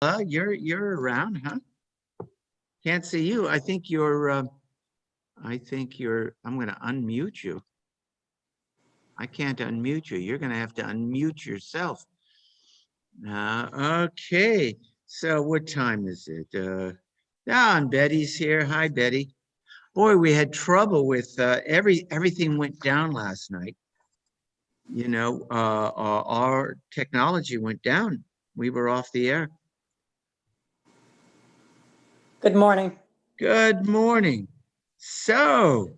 You're around, huh? Can't see you. I'm going to unmute you. I can't unmute you. You're going to have to unmute yourself. Okay. So what time is it? And Betty's here. Hi, Betty. Boy, we had trouble with everything went down last night. Our technology went down. We were off the air. Good morning. Good morning. So,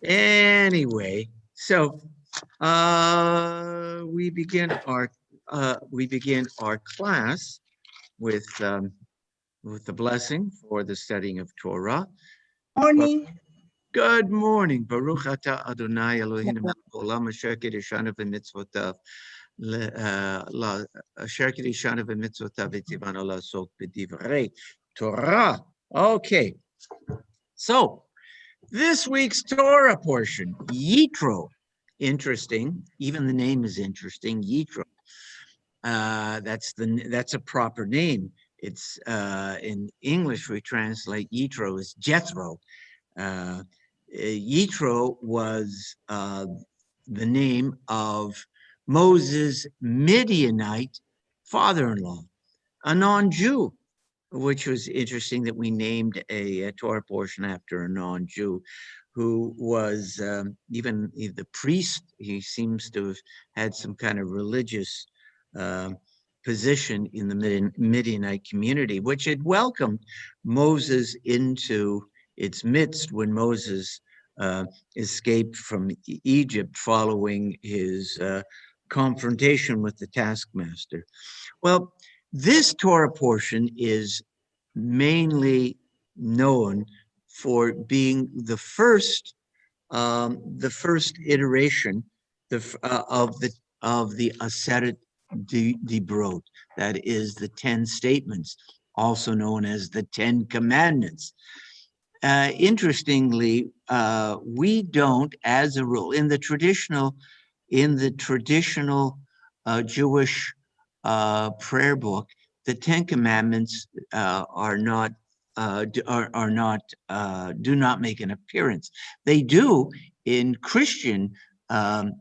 anyway, we begin our class with the blessing for the studying of Torah. Morning. Good morning. Baruch atah Adonai Eloheinu melech haolam asher kiddushanu v'mitzvotav asher kiddushanu v'mitzvotav v'tzivanu la'asok b'divrei Torah. Okay. So, this week's Torah portion, Yitro. Interesting. Even the name is interesting. Yitro. That's a proper name. It's in English we translate Yitro as Jethro. Yitro was the name of Moses' Midianite father-in-law, a non-Jew, which was interesting that we named a Torah portion after a non-Jew who was even the priest. He seems to have had some kind of religious position in the Midianite community, which had welcomed Moses into its midst when Moses escaped from Egypt following his confrontation with the taskmaster. Well, this Torah portion is mainly known for being the first iteration of the Aseret Dibrot, that is the 10 statements, also known as the 10 Commandments. Interestingly, we don't, as a rule, in the traditional Jewish prayer book, the 10 Commandments do not make an appearance. They do in Christian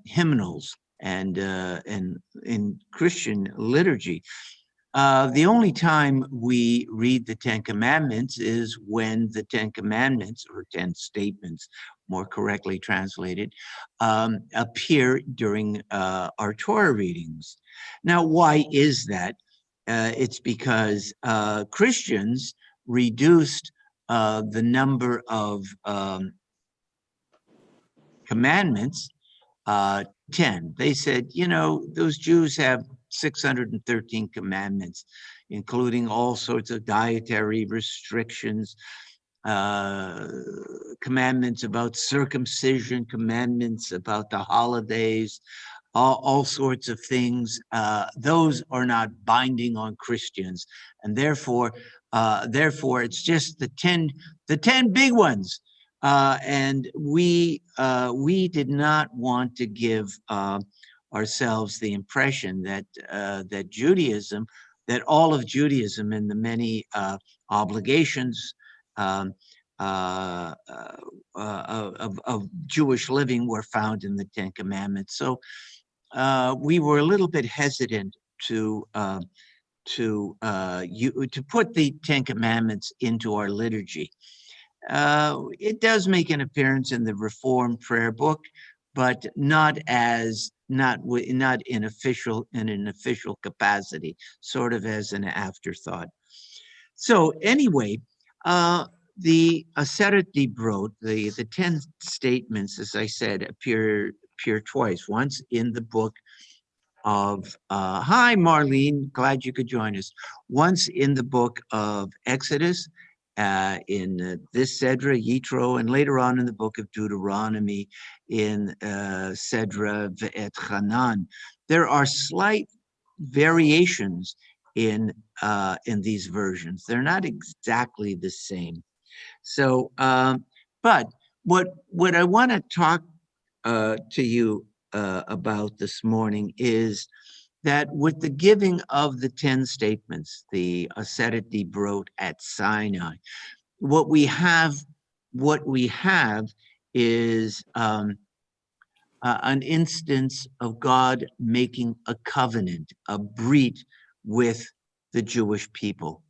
hymnals and in Christian liturgy. The only time we read the 10 Commandments is when the 10 Commandments, or 10 statements, more correctly translated, appear during our Torah readings. Now, why is that? It's because Christians reduced the number of commandments 10. They said, those Jews have 613 commandments, including all sorts of dietary restrictions, commandments about circumcision, commandments about the holidays, all sorts of things. Those are not binding on Christians, and therefore it's just the 10 big ones. And we did not want to give ourselves the impression that that all of Judaism and the many obligations of Jewish living were found in the 10 Commandments. So we were a little bit hesitant to put the 10 Commandments into our liturgy. It does make an appearance in the Reformed prayer book, but not in an official capacity, sort of as an afterthought. So anyway, the Aseret Dibrot, the 10 statements, as I said, appear twice. Once in the book of hi Marlene, glad you could join us. Once in the book of Exodus, in this Sedra, Yitro, and later on in the book of Deuteronomy in Sedra Ve'et Hanan. There are slight variations in these versions. They're not exactly the same. So, but what I want to talk to you about this morning is that with the giving of the 10 statements, the Aseret Dibrot at Sinai, what we have is an instance of God making a covenant, a brit with the Jewish people.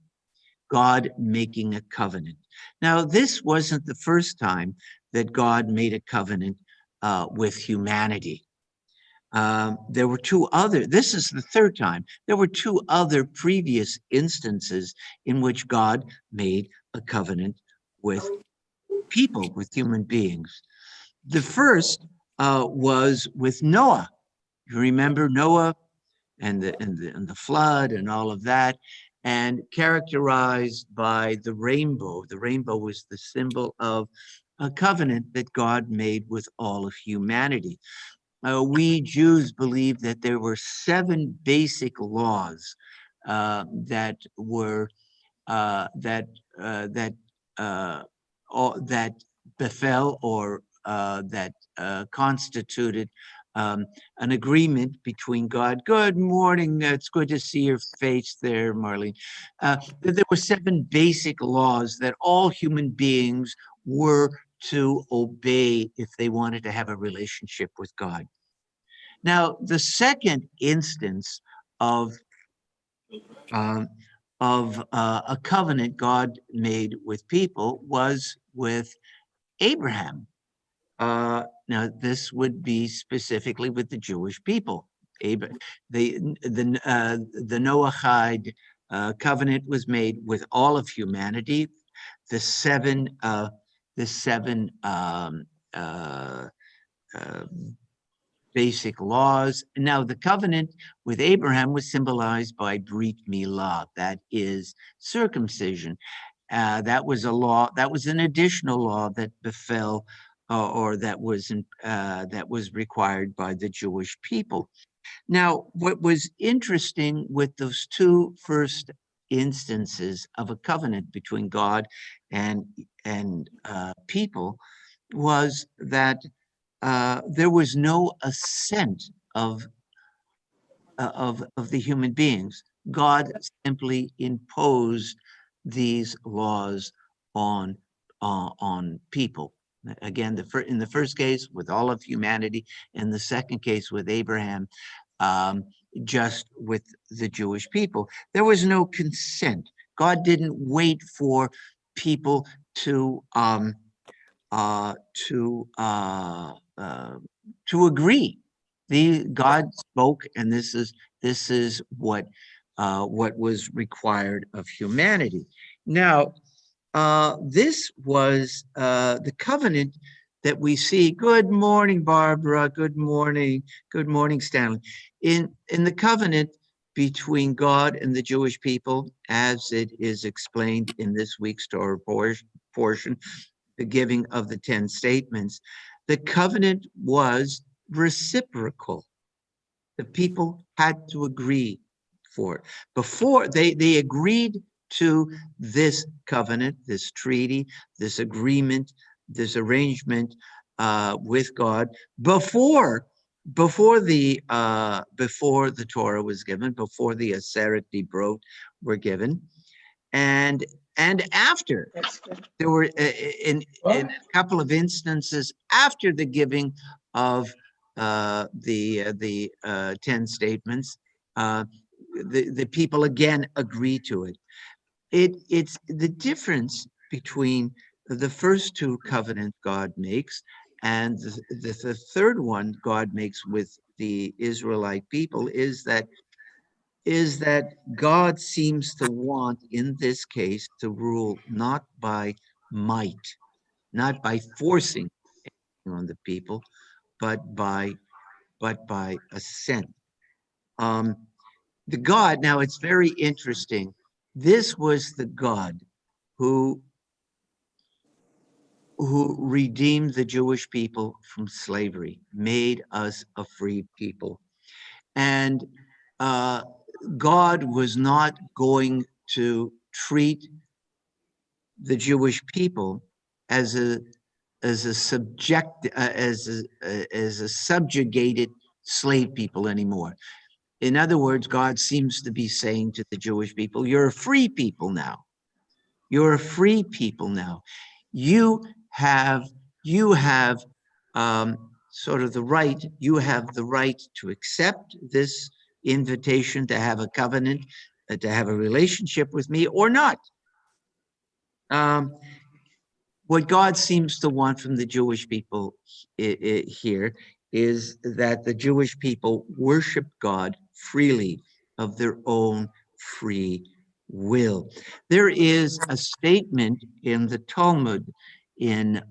God making a covenant. Now, this wasn't the first time that God made a covenant with humanity. There were this is the third time. There were two other previous instances in which God made a covenant with people, with human beings. The first was with Noah. You remember Noah and the flood and all of that, and characterized by the rainbow. The rainbow was the symbol of a covenant that God made with all of humanity. We Jews believe that there were 7 basic laws that were that befell or that constituted an agreement between God. Good morning. It's good to see your face there, Marlene. There were 7 basic laws that all human beings were to obey if they wanted to have a relationship with God. Now, the second instance of a covenant God made with people was with Abraham. Now, this would be specifically with the Jewish people. The Noahide covenant was made with all of humanity. The seven basic laws. Now, the covenant with Abraham was symbolized by Brit Milah, that is circumcision. That was a law, that was an additional law that befell or that was required by the Jewish people. Now, what was interesting with those 2 first instances of a covenant between God and people was that there was no assent of the human beings. God simply imposed these laws on people. Again, in the first case with all of humanity, in the second case with Abraham, just with the Jewish people. There was no consent. God didn't wait for people to agree. God spoke, and this is what was required of humanity. Now, this was the covenant that we see. Good morning, Barbara. Good morning. Good morning, Stanley. In the covenant between God and the Jewish people, as it is explained in this week's Torah portion, the giving of the 10 statements, the covenant was reciprocal. The people had to agree for it. Before they agreed to this covenant, this treaty, this agreement, this arrangement with God before the Torah was given, before the Aseret Dibrot were given, and after. There were in a couple of instances after the giving of the 10 statements, the people again agree to it. It's the difference between the first 2 covenants God makes and the third one God makes with the Israelite people is that God seems to want, in this case, to rule not by might, not by forcing on the people, but by assent. The God, now it's very interesting. This was the God who redeemed the Jewish people from slavery, made us a free people. And God was not going to treat the Jewish people as a subjugated slave people anymore. In other words, God seems to be saying to the Jewish people, you're a free people now. You're a free people now. You have sort of the right, you have the right to accept this invitation to have a covenant, to have a relationship with me or not. What God seems to want from the Jewish people here is that the Jewish people worship God freely of their own free will. There is a statement in the Talmud in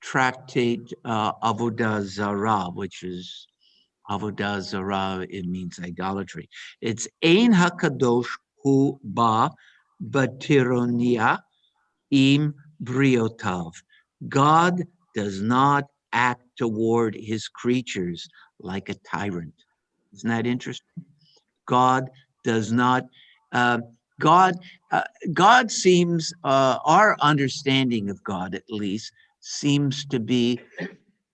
Tractate Avodah Zarah, which is Avodah Zarah, it means idolatry. It's Ein HaKadosh Hu Ba Batironia Im Briotav. God does not act toward his creatures like a tyrant. Isn't that interesting? God does not, God seems, our understanding of God at least, seems to be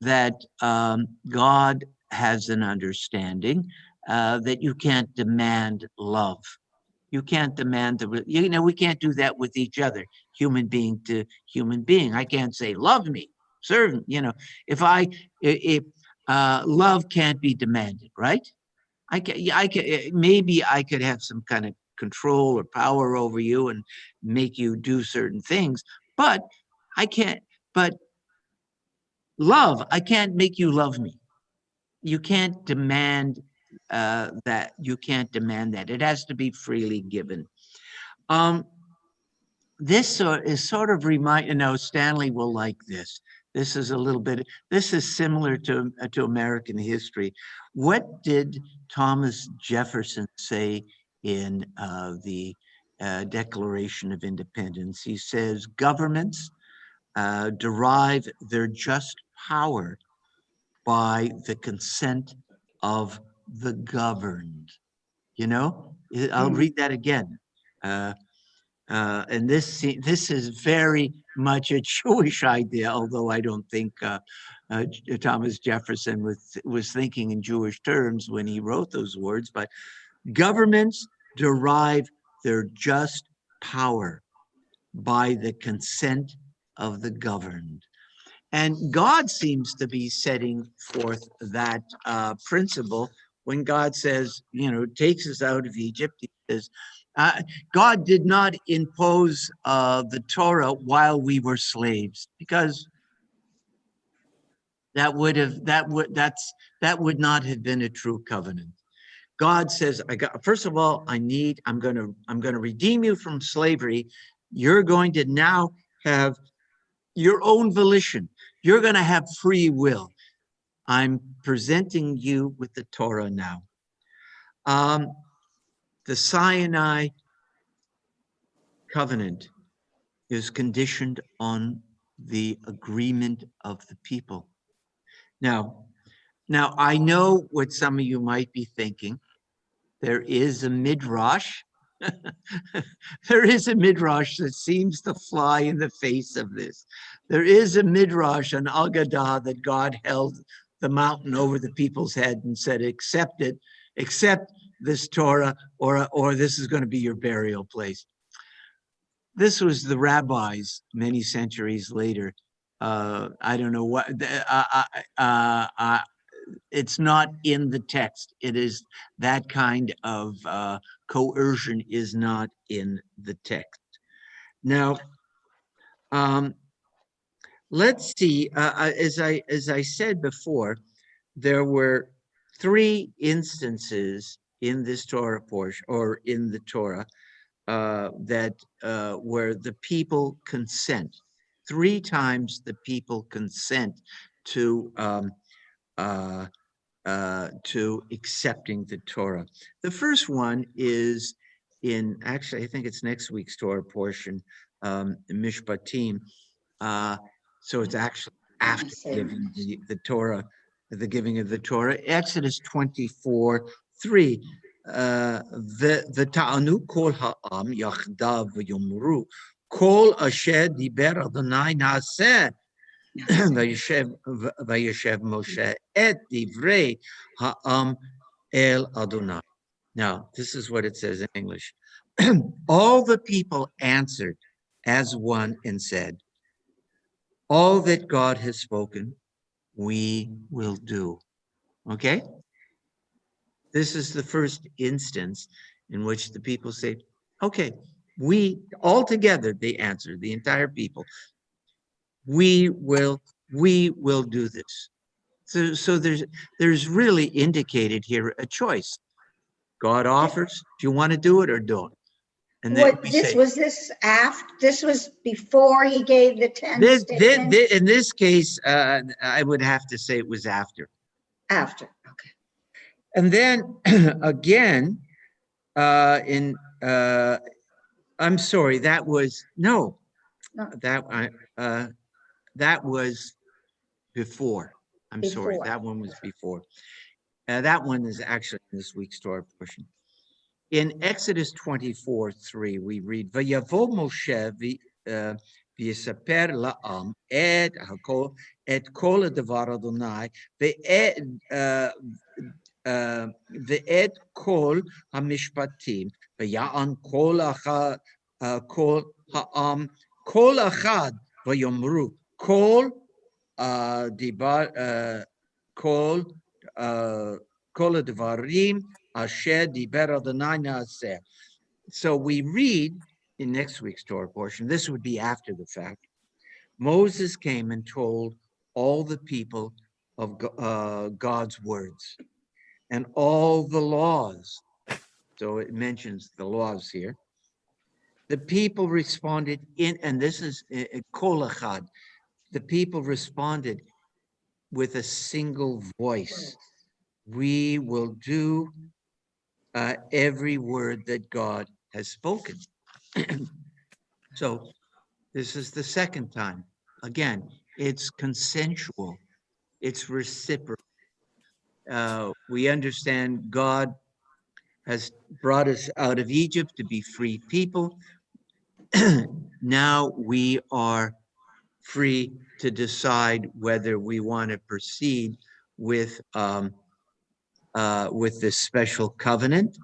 that God has an understanding that you can't demand love. You can't demand we can't do that with each other, human being to human being. I can't say, love me, serve, if love can't be demanded, right? Maybe I could have some kind of control or power over you and make you do certain things, but I can't, but love, I can't make you love me. You can't demand that. You can't demand that. It has to be freely given. This is sort of Stanley will like this. This is a little bit, this is similar to American history. What did Thomas Jefferson say in the Declaration of Independence? He says, governments derive their just power by the consent of the governed. I'll read that again. And this is very much a Jewish idea, although I don't think Thomas Jefferson was thinking in Jewish terms when he wrote those words. But governments derive their just power by the consent of the governed. And God seems to be setting forth that principle when God says, takes us out of Egypt. He says, God did not impose the Torah while we were slaves, because that would not have been a true covenant. God says, first of all, I'm going to redeem you from slavery. You're going to now have your own volition. You're going to have free will. I'm presenting you with the Torah now. The Sinai covenant is conditioned on the agreement of the people. Now I know what some of you might be thinking. There is a midrash. There is a midrash that seems to fly in the face of this. There is a midrash, an Agadah, that God held the mountain over the people's head and said, accept it, accept this Torah, or this is going to be your burial place. This was the rabbis many centuries later. I don't know what, it's not in the text. It is that kind of coercion is not in the text. Now, let's see, as I said before, there were 3 instances in this Torah portion, or in the Torah, that where the people consent. 3 times the people consent to accepting the Torah. The first one is in, actually, I think it's next week's Torah portion, Mishpatim. So it's actually after giving the Torah, the giving of the Torah. Exodus 24:3. V'ta'anu kol ha'am yachdav v'yomru kol asher diber Adonai na'aseh vayeshev Moshe et divrei ha'am El Adonai. Now, this is what it says in English. All the people answered as one and said, all that God has spoken, we will do. Okay? This is the first instance in which the people say, okay, we all together, they answered, the entire people, we will do this. So there's really indicated here a choice. God offers, do you want to do it or don't? And then What, we this, say, was this after, this was before he gave the 10 statements? in this case, I would have to say it was after. After, okay. And then again, I'm sorry, that was, no, No. that was before. I'm sorry, Before. that one was before. That one is actually in this week's Torah portion. In Exodus 24:3, we read, Vayavo Moshe v'yisaper la'am et hakol et kol hadavar Adonai ve'et kol hamishpatim v'ya'an kol ha'am kol achad v'yomru kol dibar kol hadavarim asher diber Adonai na'aseh. So we read in next week's Torah portion, this would be after the fact, Moses came and told all the people of God's words and all the laws. So it mentions the laws here. The people responded and this is kol echad. The people responded with a single voice. We will do every word that God has spoken. So this is the second time. Again, it's consensual. It's reciprocal. We understand God has brought us out of Egypt to be free people. Now we are free to decide whether we want to proceed with this special covenant,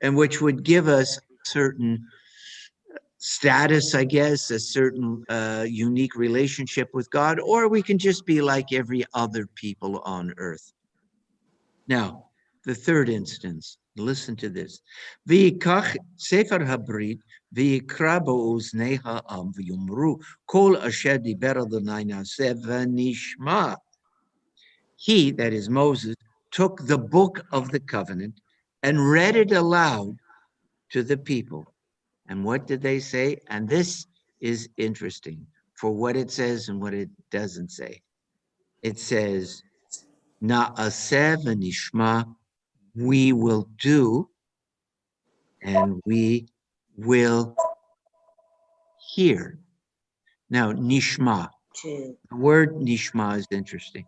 and which would give us certain status, I guess, a certain unique relationship with God, or we can just be like every other people on earth. Now, the third instance, listen to this. V'yikach sefer habrit v'yikra ba'oznei ha'am v'yomru kol asher diber Adonai na'aseh v'nishma. He, that is Moses, took the book of the covenant and read it aloud to the people. And what did they say? And this is interesting for what it says and what it doesn't say. It says, Na'aseh v'nishma, we will do and we will hear. Now, nishma, the word nishma is interesting.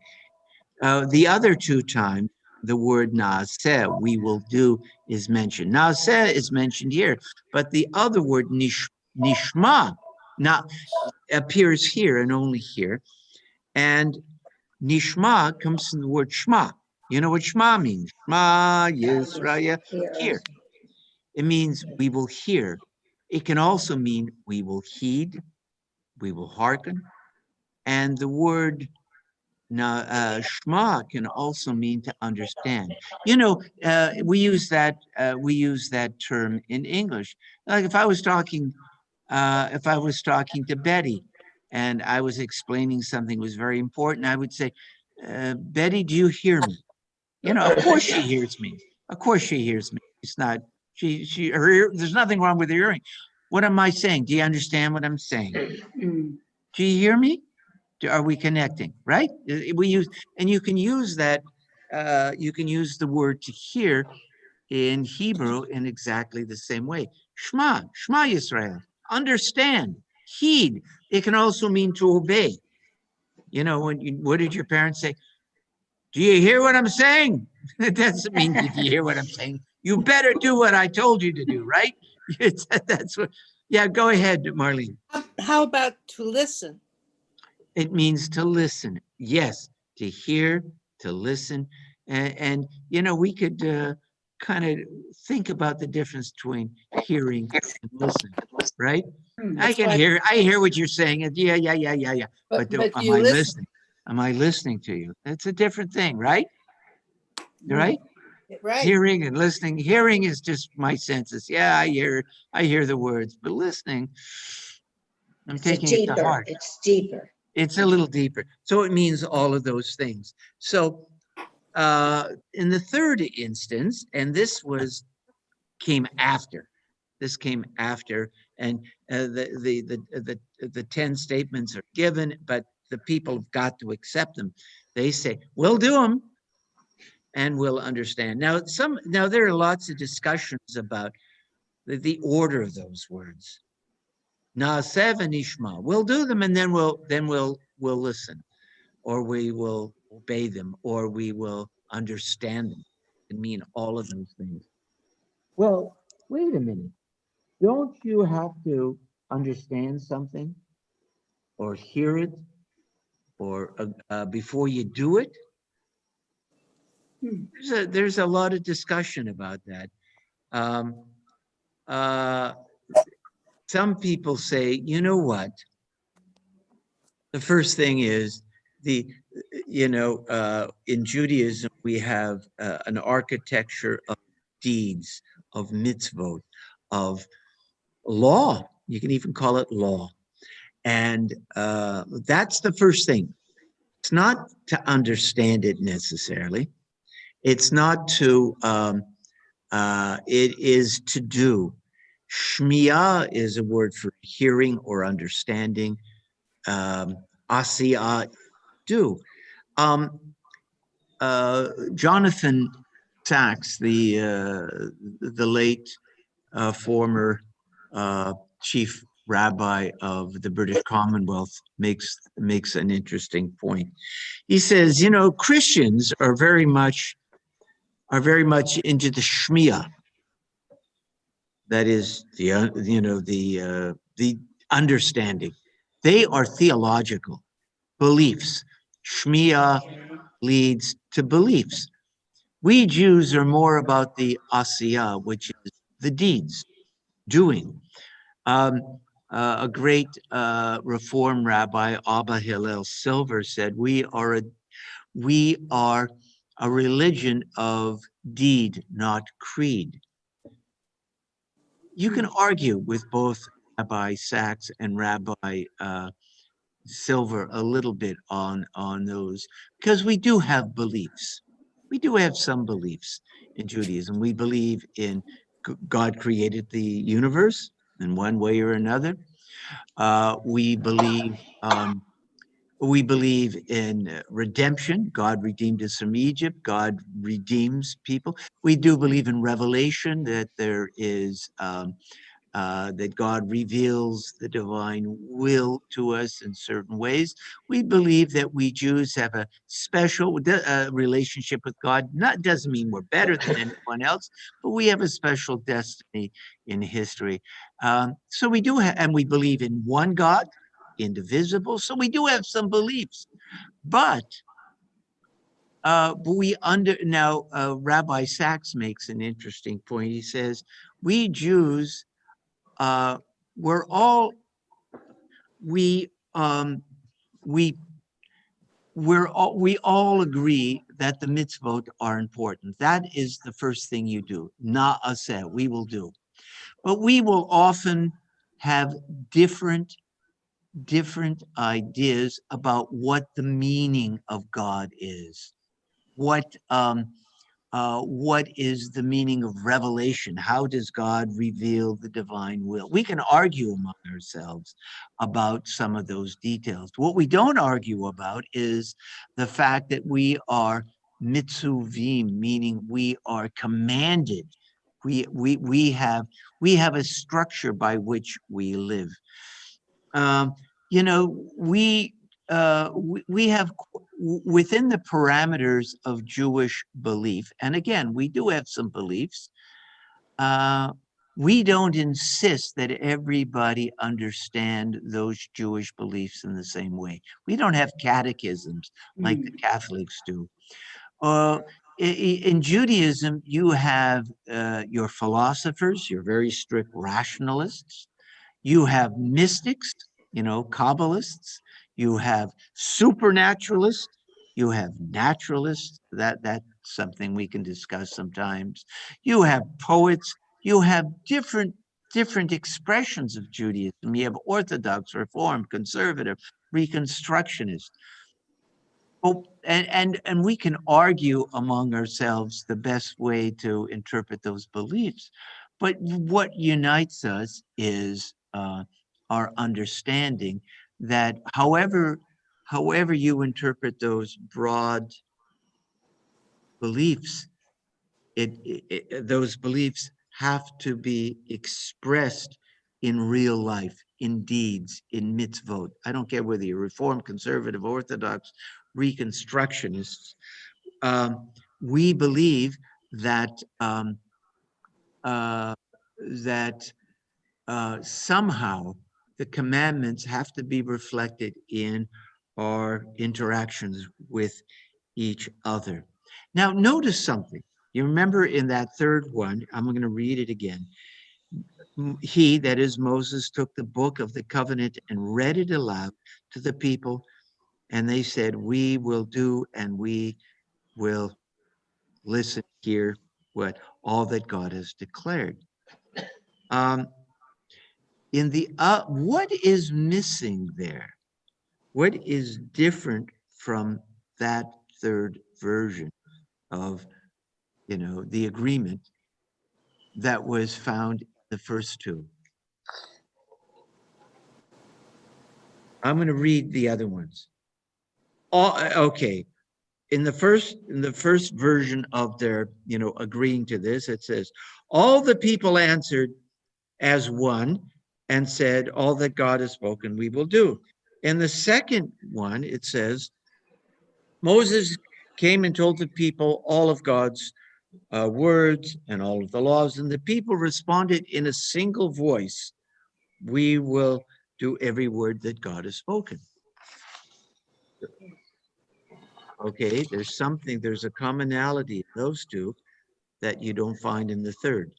The other two times, the word na'aseh, we will do, is mentioned. Na'aseh is mentioned here, but the other word nishma appears here and only here. And nishma comes from the word shema. You know what shema means? Shema Yisrael, hear. It means we will hear. It can also mean we will heed, we will hearken. And the word shema can also mean to understand. You know, we use that term in English. Like if I was talking to Betty, and I was explaining something that was very important, I would say, Betty, do you hear me? You know, of course she hears me. Of course she hears me. It's not there's nothing wrong with her hearing. What am I saying? Do you understand what I'm saying? Do you hear me? Are we connecting, right? We use, and you can use that, you can use the word to hear in Hebrew in exactly the same way. Shema Yisrael, understand, heed. It can also mean to obey. You know, what did your parents say? Do you hear what I'm saying? It doesn't mean, did you hear what I'm saying? You better do what I told you to do, right? That's what, yeah, go ahead, Marlene. How about to listen? It means to listen. Yes, to hear, to listen. And you know, we could kind of think about the difference between hearing and listening, right? That's why, I hear what you're saying. And yeah. but, But but am you I listen. listening? Am I listening to you? That's a different thing, right? Right? Right. Hearing and listening. Hearing is just my senses. Yeah, I hear the words, but listening, I'm It's a taking it to deeper, heart. it's deeper. It's a little deeper. So it means all of those things. So in the third instance, and this came after, and the 10 statements are given, but the people have got to accept them. They say, we'll do them and we'll understand. Now there are lots of discussions about the order of those words. Na'aseh v'nishma. We'll do them and then we'll listen, or we will obey them, or we will understand them. It mean all of those things. Well, wait a minute. Don't you have to understand something or hear it or before you do it? There's a lot of discussion about that. Um, uh, some people say, you know what? The first thing is in Judaism, we have an architecture of deeds, of mitzvot, of law. You can even call it law. And that's the first thing. It's not to understand it necessarily. It's not to, it is to do. Shmiya is a word for hearing or understanding. Asiyah, do. Jonathan Sachs, the late former chief rabbi of the British Commonwealth, makes an interesting point. He says, you know, Christians are very much into the shmiya. That is the understanding. They are theological beliefs. Shmiya leads to beliefs. We Jews are more about the asiyah, which is the deeds, doing. A great Reform rabbi, Abba Hillel Silver, said, "We are a religion of deed, not creed." You can argue with both Rabbi Sachs and Rabbi Silver a little bit on those, because we do have beliefs. We do have some beliefs in Judaism. We believe in God created the universe in one way or another. We believe in redemption. God redeemed us from Egypt. God redeems people. We do believe in revelation, that there is that God reveals the divine will to us in certain ways. We believe that we Jews have a special relationship with God. That doesn't mean we're better than anyone else, but we have a special destiny in history. So we do have, and we believe in one God, indivisible. So we do have some beliefs, but Rabbi Sachs makes an interesting point. He says, we Jews, we're all we all agree that the mitzvot are important. That is the first thing you do. Na'aseh, we will do. But we will often have different ideas about what the meaning of God is. What is the meaning of revelation? How does God reveal the divine will? We can argue among ourselves about some of those details. What we don't argue about is the fact that we are mitzuvim, meaning we are commanded. We have a structure by which we live. We have within the parameters of Jewish belief, and again, we do have some beliefs. We don't insist that everybody understand those Jewish beliefs in the same way. We don't have catechisms like the Catholics do. in Judaism, you have your philosophers, your very strict rationalists. You have mystics, Kabbalists. You have supernaturalists. You have naturalists. That's something we can discuss sometimes. You have poets. You have different expressions of Judaism. You have Orthodox, Reformed, Conservative, Reconstructionist. Oh, and we can argue among ourselves the best way to interpret those beliefs. But what unites us is our understanding that however you interpret those broad beliefs, those beliefs have to be expressed in real life, in deeds, in mitzvot. I don't care whether you're Reformed, Conservative, Orthodox, Reconstructionists. We believe that somehow the commandments have to be reflected in our interactions with each other. Now, notice something. You remember in that third one, I'm going to read it again. He, that is Moses, took the book of the covenant and read it aloud to the people, and they said, we will do and we will listen, hear all that God has declared. What is missing there? What is different from that third version of, the agreement that was found in the first two? I'm going to read the other ones. Okay. In the first version of their, agreeing to this, it says, all the people answered as one and said, all that God has spoken, we will do. In the second one, it says, Moses came and told the people all of God's words and all of the laws, and the people responded in a single voice, we will do every word that God has spoken. Okay, there's a commonality in those two that you don't find in the third.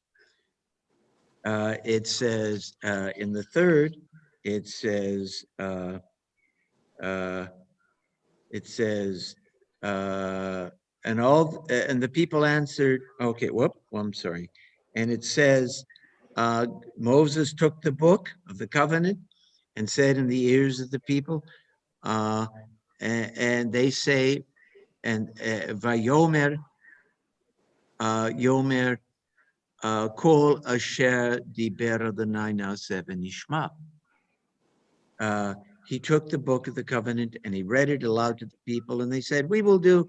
It says in the third, it says and the people answered, okay, I'm sorry. And it says, Moses took the book of the covenant and said in the ears of the people, and they say, and Vayomer, Yomer, Kol Asher Diber Adonai Na'aseh V'Nishma. He took the book of the covenant and he read it aloud to the people, and they said, we will do,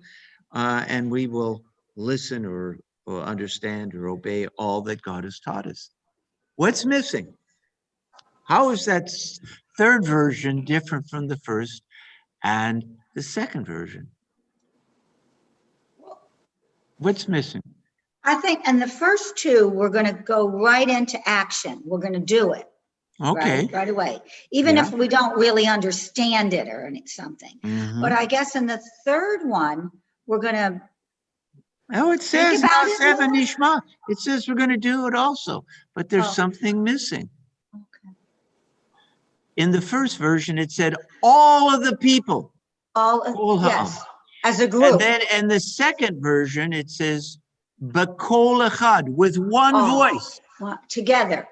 and we will listen or understand or obey all that God has taught us. What's missing? How is that third version different from the first and the second version? What's missing? I think in the first two, we're going to go right into action. We're going to do it. Okay. Right away. Even if we don't really understand it or something. Mm-hmm. But I guess in the third one, we're going to. Oh, it says Na'aseh V'Nishma. It says we're going to do it also, but there's something missing. Okay. In the first version, it said all of the people. Yes, as a group. And then in the second version, it says B'kol echad, with one voice. Together,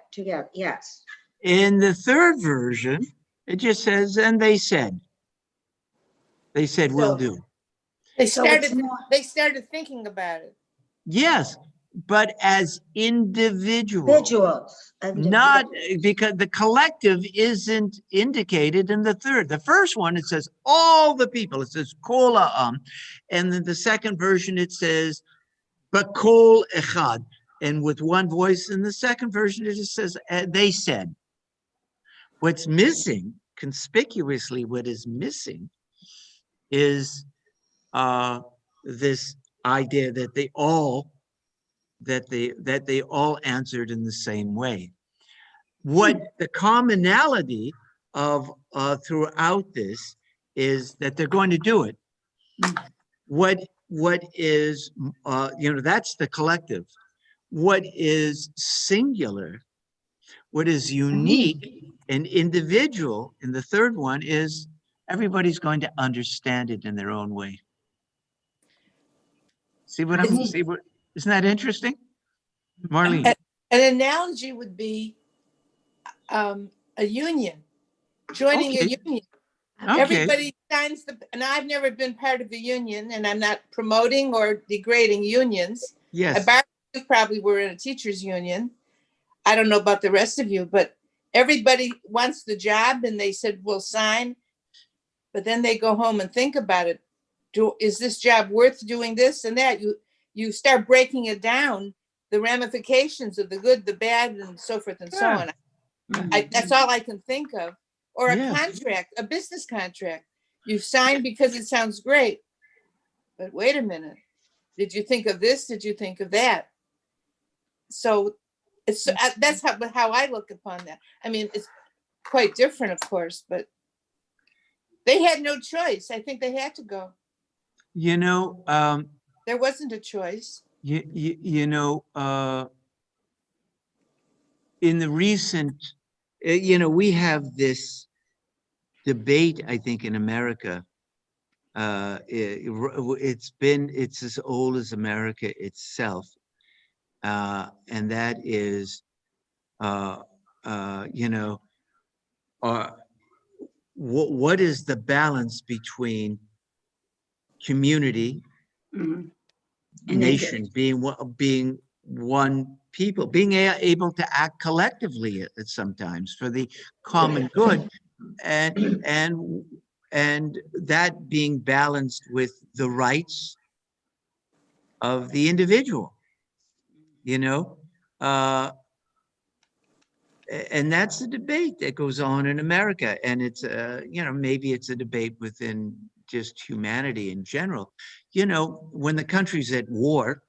yes. In the third version, it just says, and they said, we'll do. They started thinking about it. Yes, but as individuals. Not because the collective isn't indicated in the third. The first one, it says all the people. It says kol ha'am. And then the second version, it says b'kol echad. And with one voice. In the second version, it just says they said. What's missing, conspicuously, what is missing is this idea that they all answered in the same way. What the commonality of throughout this is that they're going to do it. What what is, that's the collective. What is singular, what is unique and individual in the third one is everybody's going to understand it in their own way. See what I'm, see what, isn't that interesting? Marlene? An analogy would be a union, joining a Okay. union. Okay, Everybody signs and I've never been part of a union, and I'm not promoting or degrading unions. yes, You probably were in a teachers union. I don't know about the rest of you, but everybody wants the job and they said, we'll sign. But then they go home and think about it. Is this job worth doing this and that? You start breaking it down, the ramifications of the good, the bad, and so forth and so Yeah. on. That's all I can think of. Or a Yeah. contract, a business contract. You sign because it sounds great. But wait a minute. Did you think of this? Did you think of that? So it's that's how I look upon that. I mean, it's quite different, of course, but they had no choice. I think they had to go. you know, There wasn't a choice. in the recent, we have this debate, I think, in America. It's as old as America itself. And that is, what is the balance between community, nation, being one people, being able to act collectively at sometimes for the common good, and that being balanced with the rights of the individual, and that's the debate that goes on in America. And it's, maybe it's a debate within just humanity in general. When the country's at war,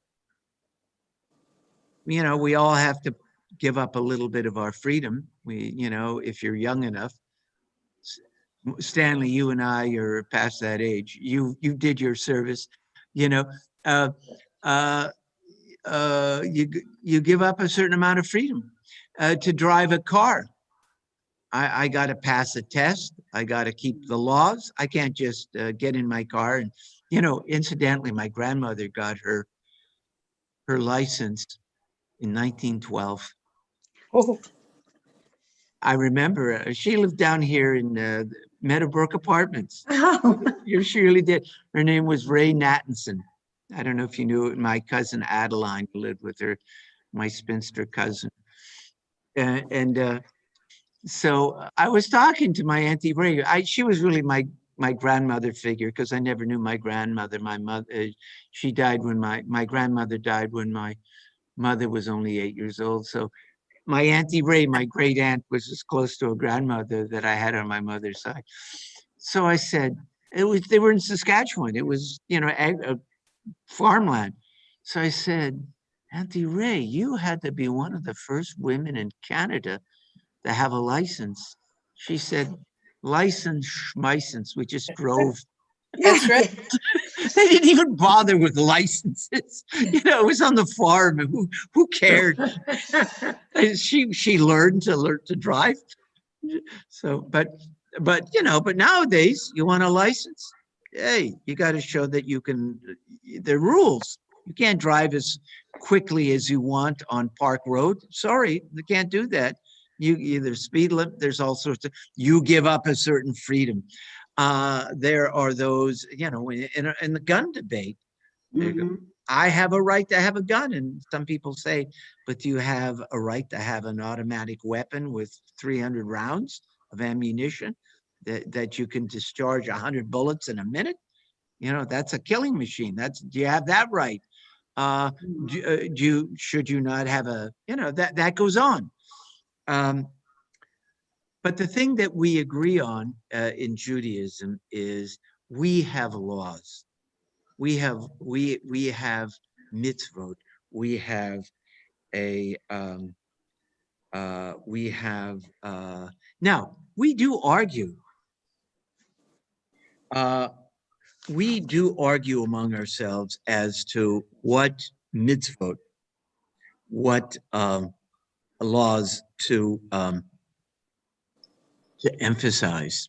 we all have to give up a little bit of our freedom. If you're young enough, Stanley, you and I are past that age. You did your service, uh, uh, you give up a certain amount of freedom to drive a car. I got to pass a test. I got to keep the laws. I can't just get in my car. And, incidentally, my grandmother got her license in 1912. Oh. I remember she lived down here in Meadowbrook Apartments. You surely did. Her name was Ray Nattenson. I don't know if you knew it. My cousin Adeline lived with her, my spinster cousin. So I was talking to my Auntie Ray. She was really my grandmother figure, because I never knew my grandmother. My mother, she died when my grandmother died when my mother was only 8 years old. So my Auntie Ray, my great aunt, was as close to a grandmother that I had on my mother's side. So I said, they were in Saskatchewan. It was, farmland. So I said, Auntie Ray, you had to be one of the first women in Canada to have a license. She said, license, schmeisens. We just drove. That's right. They didn't even bother with licenses. It was on the farm. Who cared? She learned to drive. So, but nowadays you want a license. Hey, you got to show that you can. There are rules. You can't drive as quickly as you want on Park Road. Sorry, you can't do that. You either speed limit. There's all sorts of. You give up a certain freedom. There are those, in the gun debate. I have a right to have a gun, and some people say, but do you have a right to have an automatic weapon with 300 rounds of ammunition that you can discharge 100 bullets in a minute? That's a killing machine. Do you have that right? Should you not have that goes on. But the thing that we agree on in Judaism is we have laws. We have mitzvot. We have now we do argue we do argue among ourselves as to what mitzvot, what laws to emphasize.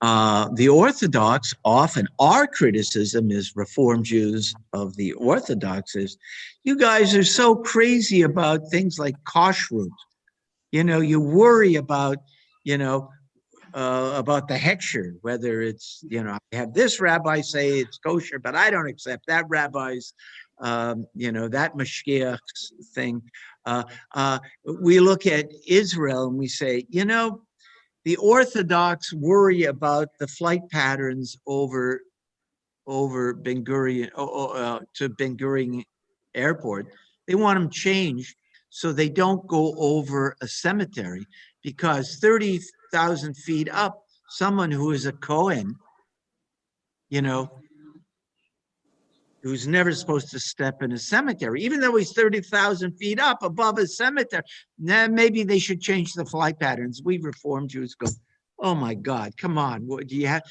The Orthodox often, our criticism as Reform Jews of the Orthodox is, you guys are so crazy about things like kashrut. You know, you worry about, you know, about the hechsher, whether it's, you know, I have this rabbi say it's kosher, but I don't accept that rabbi's, you know, that mashgiach thing. We look at Israel and we say, you know, the Orthodox worry about the flight patterns over Ben Gurion to Ben Gurion Airport. They want them changed so they don't go over a cemetery, because 30,000 feet up, someone who is a Cohen, you know, who's never supposed to step in a cemetery, even though he's 30,000 feet up above a cemetery. Now, maybe they should change the flight patterns. We Reform Jews go, oh my God, come on. What do you have?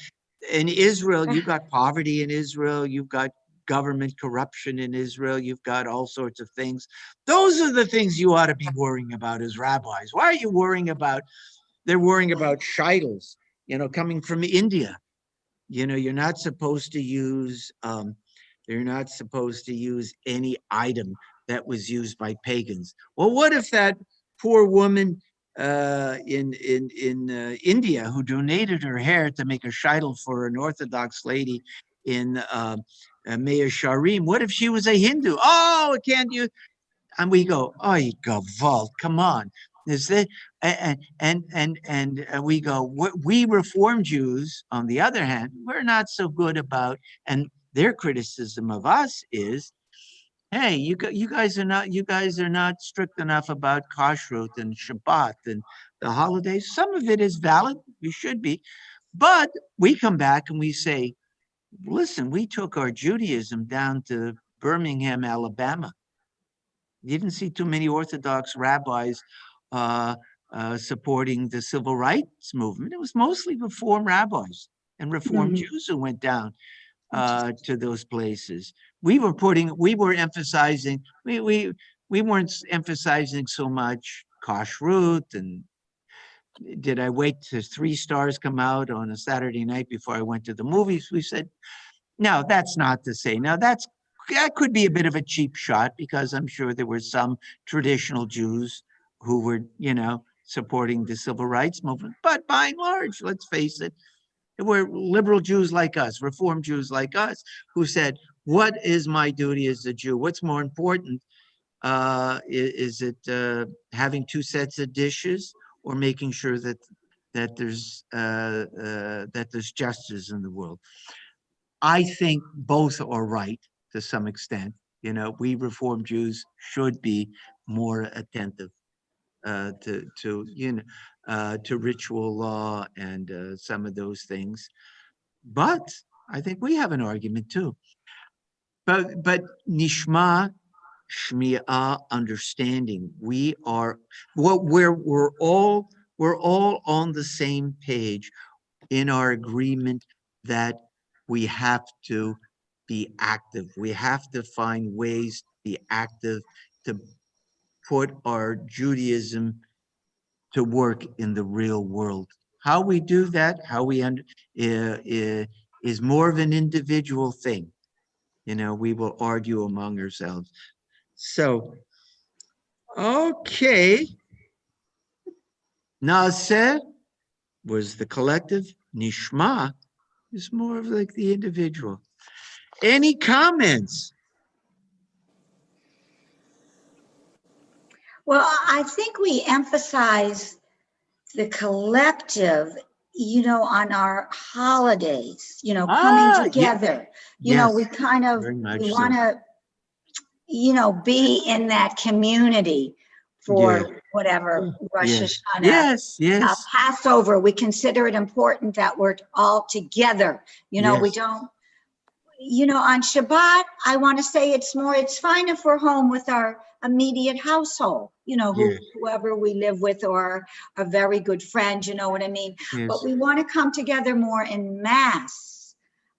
In Israel, you've got poverty in Israel. You've got government corruption in Israel. You've got all sorts of things. Those are the things you ought to be worrying about as rabbis. Why are you worrying about, they're worrying about shidels, you know, coming from India. You know, you're not supposed to use, they're not supposed to use any item that was used by pagans. Well, what if that poor woman in India who donated her hair to make a shidel for an Orthodox lady in Mea Sharim? What if she was a Hindu? Oh, can't you? And we go, oh, you go, Vault, come on. Is that and we go, we Reform Jews, on the other hand, we're not so good about, and their criticism of us is, hey, you guys are not strict enough about kashrut and Shabbat and the holidays. Some of it is valid, we should be, but we come back and we say, listen, we took our Judaism down to Birmingham, Alabama. You didn't see too many Orthodox rabbis supporting the civil rights movement. It was mostly Reform rabbis and Reform Jews who went down to those places. We were emphasizing, we weren't emphasizing so much kashrut, and did I wait till 3 stars come out on a Saturday night before I went to the movies? We said, no, that's not to say. Now that could be a bit of a cheap shot, because I'm sure there were some traditional Jews who were, you know, supporting the civil rights movement. But by and large, let's face it, there were liberal Jews like us, Reform Jews like us, who said, what is my duty as a Jew? What's more important? Is it having 2 sets of dishes, or making sure that there's justice in the world? I think both are right to some extent. You know, we Reform Jews should be more attentive to ritual law and some of those things. But I think we have an argument too. But nishma, shmi'ah, understanding. We're all on the same page in our agreement that we have to be active. We have to find ways to be active, to put our Judaism to work in the real world. How we do that, is more of an individual thing. You know, we will argue among ourselves. So, okay. Naaseh was the collective. Nishma is more of like the individual. Any comments? Well, I think we emphasize the collective, you know, on our holidays, you know, coming together. You know, we kind of, we want to, you know, be in that community for whatever, Rosh Hashanah, Passover. We consider it important that we're all together. You know, we don't, you know, on Shabbat, I want to say it's fine if we're home with our immediate household, you know, whoever we live with, or a very good friend, you know what I mean? But we want to come together more in mass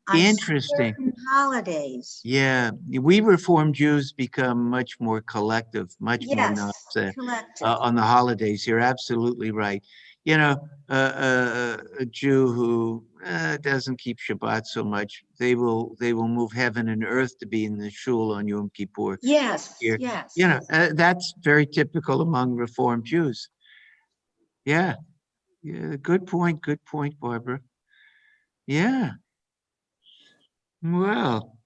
on Interesting. certain holidays. Yeah, we Reformed Jews become much more collective, much more Yes, nonsense collective. on the holidays. You're absolutely right. You know, a Jew who doesn't keep Shabbat so much, they will move heaven and earth to be in the shul on Yom Kippur. Yes, Here, yes. you know, that's very typical among Reformed Jews. Yeah, yeah. Good point. Good point, Barbara. Yeah. Well.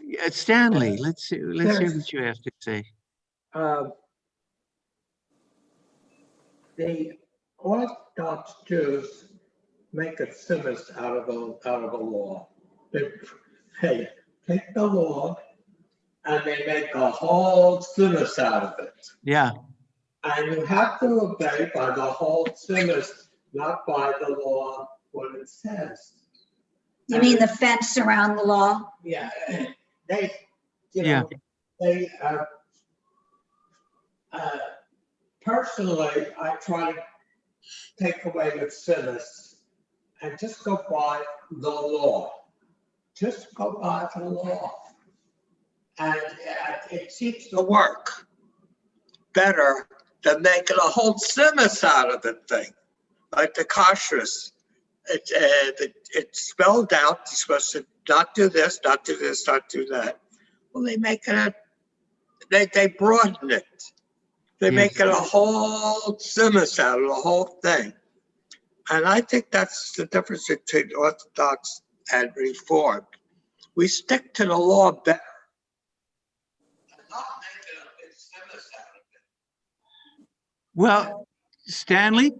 Yeah, Stanley, let's hear what you have to say. The Orthodox Jews make a simus out of a law. They take the law and they make a whole simus out of it. Yeah. And you have to obey by the whole simus, not by the law what it says. You mean the fence around the law? Yeah, they, Yeah. they, personally, I try to take away the simus and just go by the law. Just go by the law. And it seems to work better than making a whole simus out of the thing, like the kashrus. It's spelled out. You're supposed to not do this, not do this, not do that. Well, they make it. They broaden it. They make it a whole simus out of the whole thing. And I think that's the difference between Orthodox and Reformed. We stick to the law better. Not making a big simus out of it. Well, Stanley,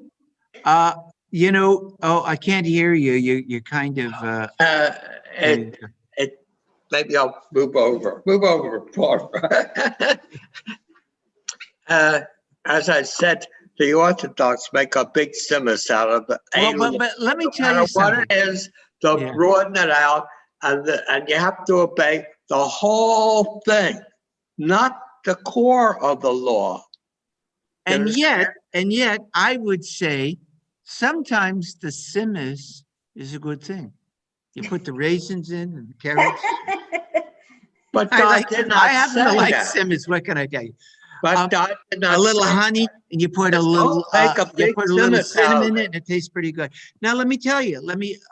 you know, oh, I can't hear you. You're kind of. Maybe I'll move over. As I said, the Orthodox make a big simus out of it. Well, but let me tell you something. What it is, they'll broaden it out, and you have to obey the whole thing, not the core of the law. And yet, I would say sometimes the simus is a good thing. You put the raisins in and the carrots. But I happen to like that. simus. What can I tell you? But God did not A little say honey, and you put a little, make a you big put a little simus out of cinnamon in it, and it tastes pretty good. Now, let me tell you.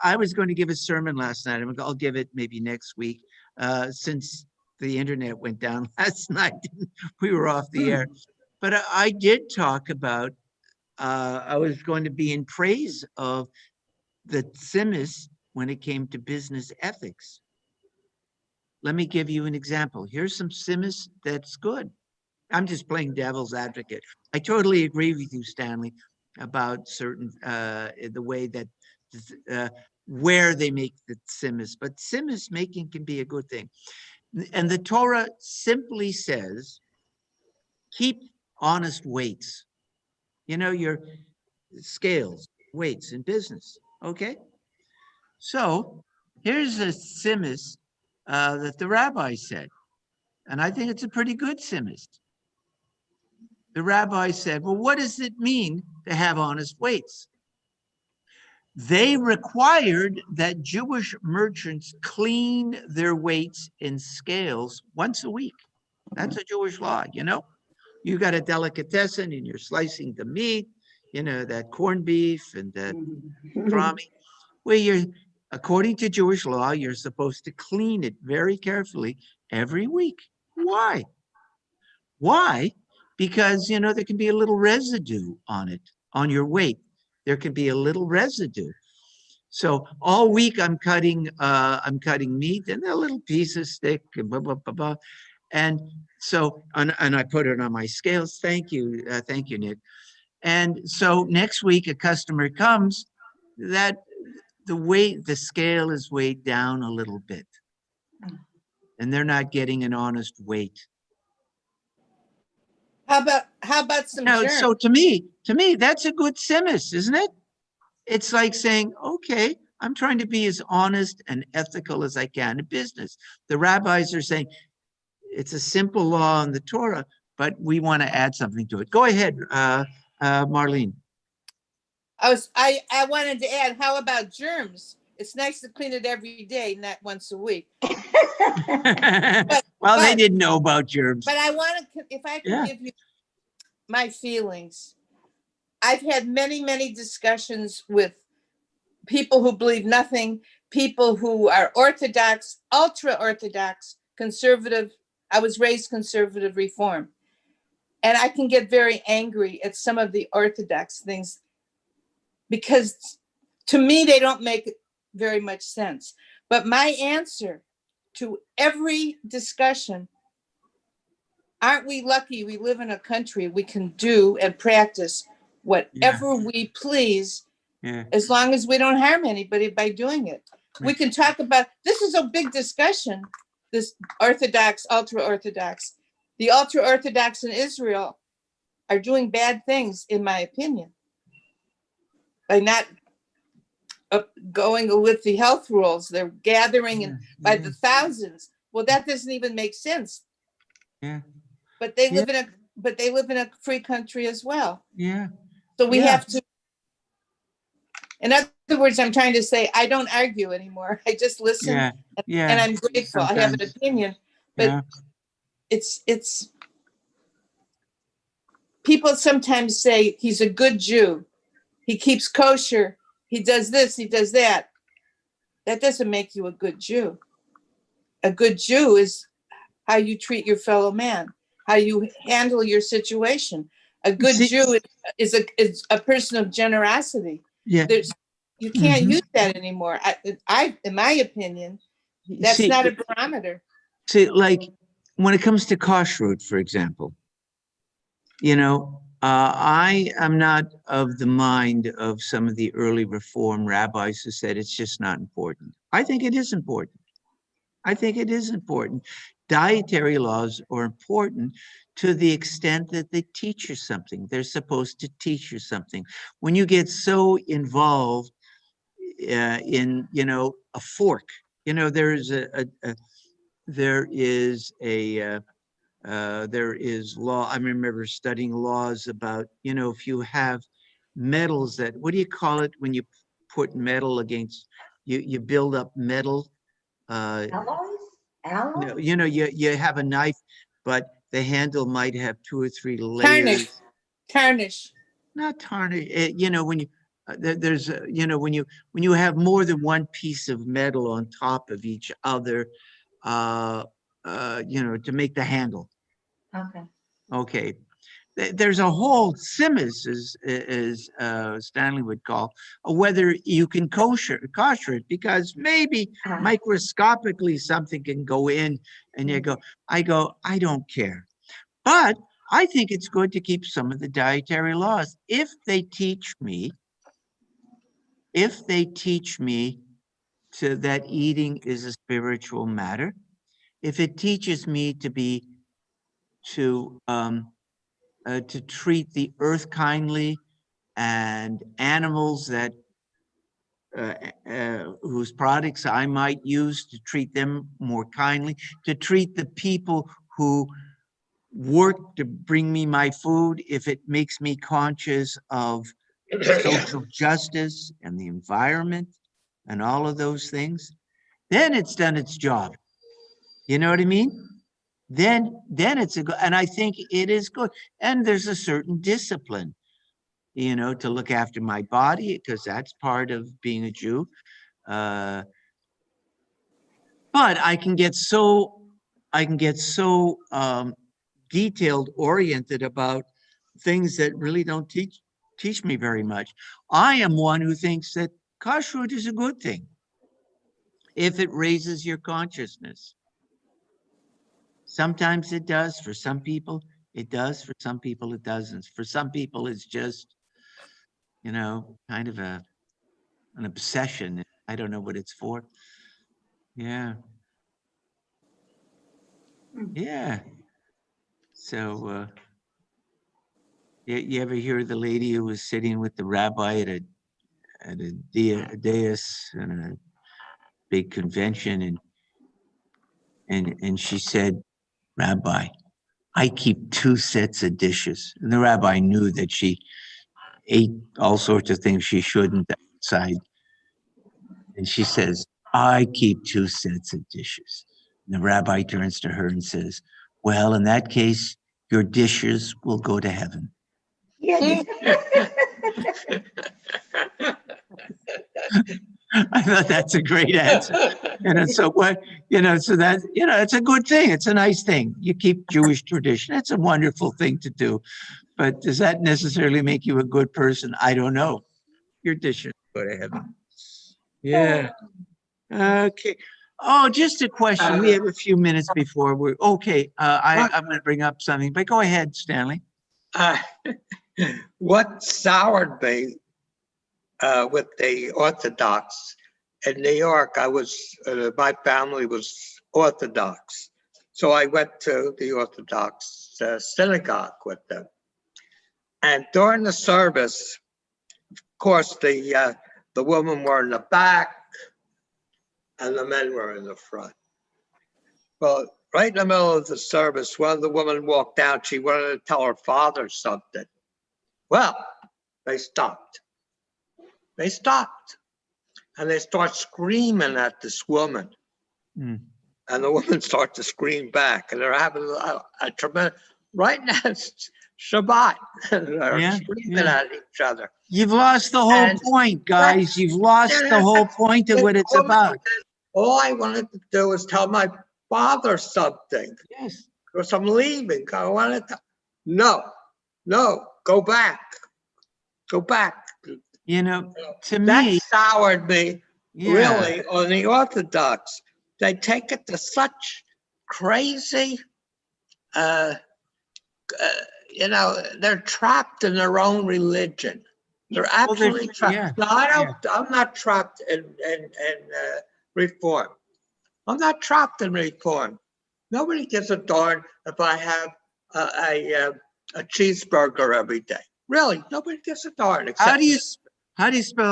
I was going to give a sermon last night. I'll give it maybe next week, since the internet went down last night. We were off the air, but I did talk about. I was going to be in praise of the simus when it came to business ethics. Let me give you an example. Here's some simus that's good. I'm just playing devil's advocate. I totally agree with you, Stanley, about certain, the way that, where they make the simus, but simus making can be a good thing. And the Torah simply says, keep honest weights. You know, your scales, weights in business, okay? So here's a simus that the rabbi said, and I think it's a pretty good simus. The rabbi said, well, what does it mean to have honest weights? They required that Jewish merchants clean their weights in scales once a week. That's a Jewish law, you know? You got a delicatessen and you're slicing the meat, you know, that corned beef and that crummy, where you're, according to Jewish law, you're supposed to clean it very carefully every week. Why? Why? Because, you know, there can be a little residue on it, on your weight. There can be a little residue. So all week I'm cutting meat and a little piece of steak, blah, blah, blah, blah. And so, and I put it on my scales. Thank you, Nick. And so next week a customer comes, that the scale is weighed down a little bit, and they're not getting an honest weight. How about some germs? So to me, that's a good simus, isn't it? It's like saying, okay, I'm trying to be as honest and ethical as I can in business. The rabbis are saying it's a simple law in the Torah, but we want to add something to it. Go ahead, Marlene. I wanted to add, how about germs? It's nice to clean it every day, not once a week. Well, they didn't know about germs. But I want to, if I Yeah. could give you my feelings. I've had many, many discussions with people who believe nothing, people who are Orthodox, ultra-Orthodox, conservative. I was raised conservative reform. And I can get very angry at some of the Orthodox things because to me, they don't make very much sense. But my answer to every discussion, aren't we lucky we live in a country we can do and practice whatever we please, as long as we don't harm anybody by doing it. We can talk about, this is a big discussion, this Orthodox, ultra-Orthodox. The ultra-Orthodox in Israel are doing bad things, in my opinion, by not going with the health rules. They're gathering by the thousands. Well, that doesn't even make sense. Yeah. But they live in a free country as well. Yeah. So we have to, in other words, I'm trying to say, I don't argue anymore. I just listen. And I'm grateful. I have an opinion, but it's people sometimes say he's a good Jew. He keeps kosher. He does this, he does that. That doesn't make you a good Jew. A good Jew is how you treat your fellow man, how you handle your situation. A good Jew is a person of generosity. Yeah. You can't use that anymore. I, in my opinion, that's not a barometer. See, like when it comes to kashrut, for example, you know, I am not of the mind of some of the early Reform rabbis who said it's just not important. I think it is important. I think it is important. Dietary laws are important to the extent that they teach you something. They're supposed to teach you something. When you get so involved in, you know, a fork, you know, there is law. I remember studying laws about, you know, if you have metals that, what do you call it when you put metal against, you build up metal? Alloys? No, you know, you have a knife, but the handle might have 2 or 3 layers. Tarnish. Not tarnish. You know, when you there's you know, when you have more than one piece of metal on top of each other, you know, to make the handle. Okay. Okay. There's a whole simus, as Stanley would call, whether you can kosher it, because maybe microscopically something can go in and I go, I don't care. But I think it's good to keep some of the dietary laws. If they teach me that eating is a spiritual matter, if it teaches me to treat the earth kindly and animals that whose products I might use, to treat them more kindly, to treat the people who work to bring me my food, if it makes me conscious of social justice and the environment and all of those things, then it's done its job. You know what I mean? Then it's a good, and I think it is good. And there's a certain discipline, you know, to look after my body, because that's part of being a Jew. But I can get so detailed oriented about things that really don't teach me very much. I am one who thinks that kashrut is a good thing if it raises your consciousness. Sometimes it does. For some people, it does. For some people, it doesn't. For some people, it's just, you know, kind of an obsession. I don't know what it's for. Yeah. Yeah. So, you ever hear the lady who was sitting with the rabbi at a dais and a big convention, and she said, "Rabbi, I keep 2 sets of dishes." And the rabbi knew that she ate all sorts of things she shouldn't outside. And she says, I keep 2 sets of dishes. And the rabbi turns to her and says, well, in that case, your dishes will go to heaven. Yeah. I thought that's a great answer. And so what, so that, it's a good thing. It's a nice thing. You keep Jewish tradition. It's a wonderful thing to do. But does that necessarily make you a good person? I don't know. Your dishes go to heaven. Yeah. Okay. Oh, just a question. We have a few minutes before we're okay. I'm going to bring up something, but go ahead, Stanley. What soured me with the Orthodox in New York, my family was Orthodox. So I went to the Orthodox synagogue with them. And during the service, of course, the women were in the back and the men were in the front. Well, right in the middle of the service, one of the women walked out. She wanted to tell her father something. Well, they stopped. They stopped. And they start screaming at this woman. Mm. And the woman starts to scream back. And they're having a tremendous, right now it's Shabbat. And they're screaming at each other. You've lost the whole point, guys. You've lost the whole point of what it's about. All I wanted to do was tell my father something. Yes. Because I'm leaving. I wanted to, no, go back. Go back. To That me, soured me really on the Orthodox. They take it to such crazy, they're trapped in their own religion. They're absolutely trapped. No, I'm not trapped in Reform. I'm not trapped in Reform. Nobody gives a darn if I have a cheeseburger every day. Really, nobody gives a darn. How do you spell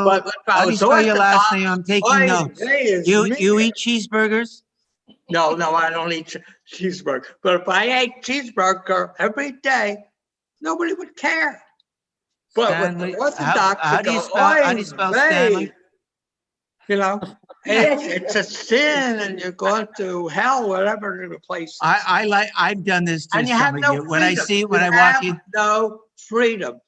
your last name? I'm taking notes. You eat cheeseburgers? No, I don't eat cheeseburger. But if I ate cheeseburger every day, nobody would care. But Stanley, with the Orthodox, how do you spell Stanley? It's a sin, and you're going to hell, whatever the place is. I've done this to and you some have of no you. freedom. When I walk in, no freedom.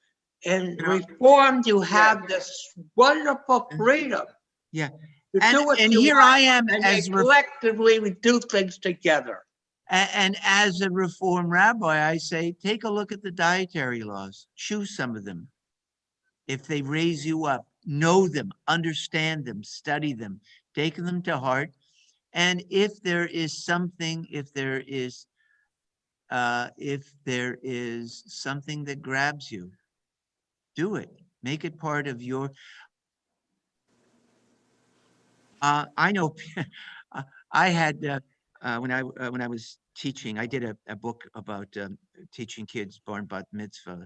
In Reformed, you have this wonderful freedom. Yeah. To do what And you here want, I am and as collectively we do things together. And as a Reform rabbi, I say, take a look at the dietary laws. Choose some of them. If they raise you up, know them, understand them, study them, take them to heart. And if there is something, if there is something that grabs you, do it. Make it part of your. I know. I had when I was teaching, I did a book about teaching kids born bat mitzvah.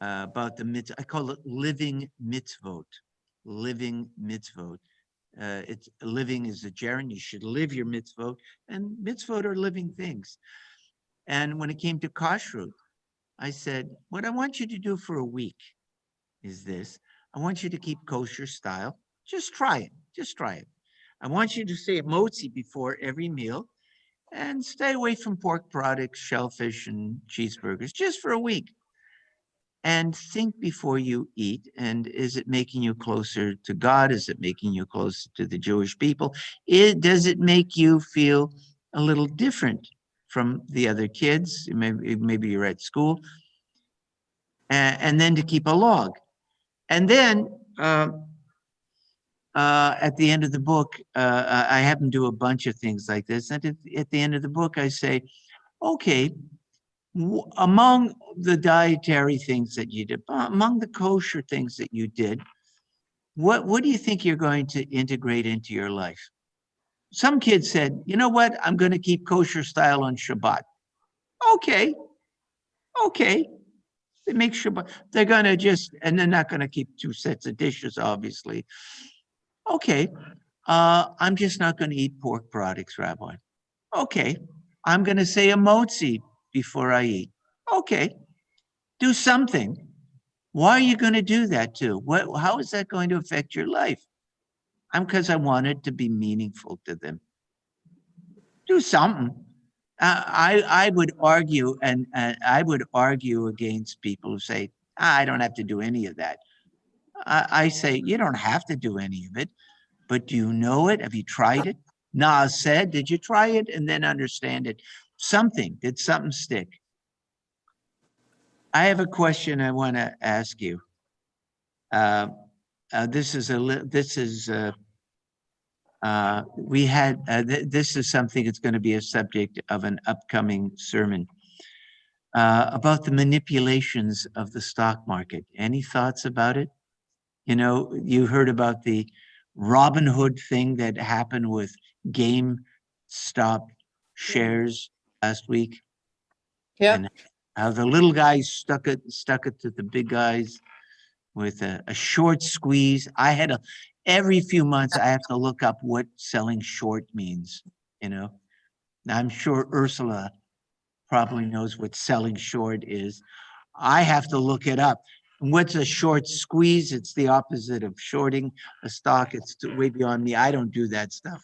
About the mitzvah, I call it living mitzvot. Living mitzvot. It's living is a gerund. You should live your mitzvot, and mitzvot are living things. And when it came to kashrut, I said, what I want you to do for a week is this. I want you to keep kosher style. Just try it. Just try it. I want you to say a motzi before every meal and stay away from pork products, shellfish, and cheeseburgers just for a week. And think before you eat. And is it making you closer to God? Is it making you closer to the Jewish people? Does it make you feel a little different from the other kids? Maybe you're at school. And then to keep a log. And then at the end of the book, I have them do a bunch of things like this. And at the end of the book, I say, okay, among the dietary things that you did, among the kosher things that you did, what do you think you're going to integrate into your life? Some kids said, you know what, I'm going to keep kosher style on Shabbat. Okay. They make Shabbat. They're going to and they're not going to keep 2 sets of dishes, obviously. Okay. I'm just not going to eat pork products, Rabbi. Okay. I'm going to say a motzi before I eat. Okay, do something. Why are you going to do that too? How is that going to affect your life? Because I want it to be meaningful to them. Do something. I would argue, and I would argue against people who say, I don't have to do any of that. I say, you don't have to do any of it, but do you know it? Have you tried it? Nas said, did you try it and then understand it? Something, did something stick? I have a question I want to ask you. This is something that's going to be a subject of an upcoming sermon about the manipulations of the stock market. Any thoughts about it? You know, you heard about the Robin Hood thing that happened with GameStop shares last week. Yeah. And how the little guys stuck it to the big guys with a short squeeze. Every few months I have to look up what selling short means, you know. Now, I'm sure Ursula probably knows what selling short is. I have to look it up. And what's a short squeeze? It's the opposite of shorting a stock. It's way beyond me. I don't do that stuff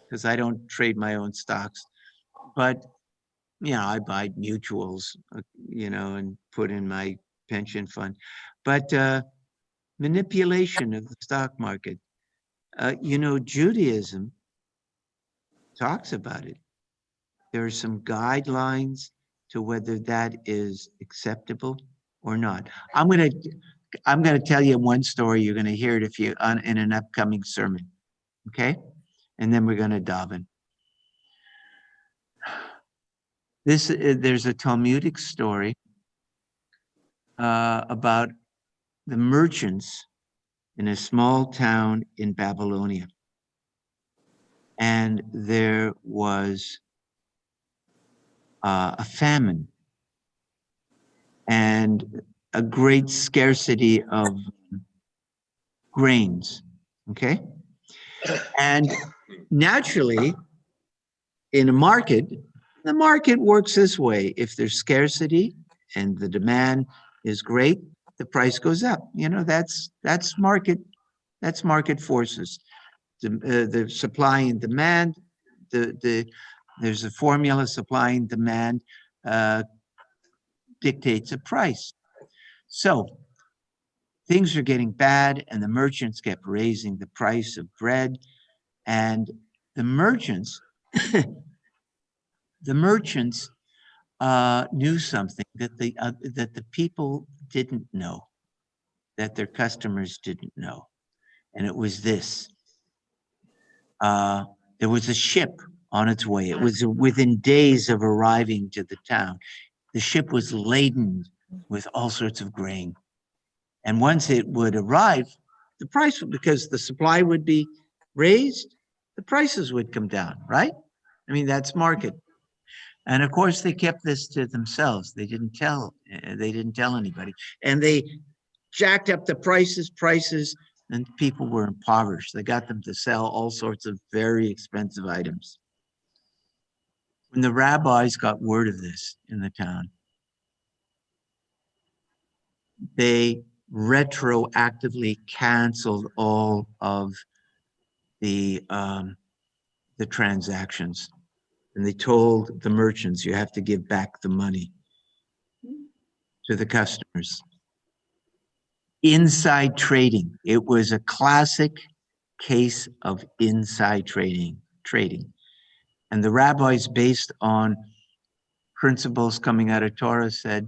because I don't trade my own stocks. But, you know, I buy mutuals, you know, and put in my pension fund. But manipulation of the stock market. You know, Judaism talks about it. There are some guidelines to whether that is acceptable or not. I'm gonna tell you one story. You're gonna hear it in an upcoming sermon, okay? And then we're gonna daven. There's a Talmudic story about the merchants in a small town in Babylonia. And there was a famine and a great scarcity of grains, okay? And naturally, in a market, the market works this way. If there's scarcity and the demand is great, the price goes up. You know, that's market forces. The supply and demand, there's a formula, supply and demand dictates a price. So things are getting bad and the merchants kept raising the price of bread, and the merchants knew something that the people didn't know, that their customers didn't know. And it was this. There was a ship on its way. It was within days of arriving to the town. The ship was laden with all sorts of grain. And once it would arrive, the price, because the supply would be raised, the prices would come down, right? I mean, that's market. And of course, they kept this to themselves. They didn't tell anybody. And they jacked up the prices, and people were impoverished. They got them to sell all sorts of very expensive items. When the rabbis got word of this in the town, they retroactively canceled all of the transactions. And they told the merchants, you have to give back the money to the customers. Inside trading. It was a classic case of inside trading. And the rabbis, based on principles coming out of Torah, said,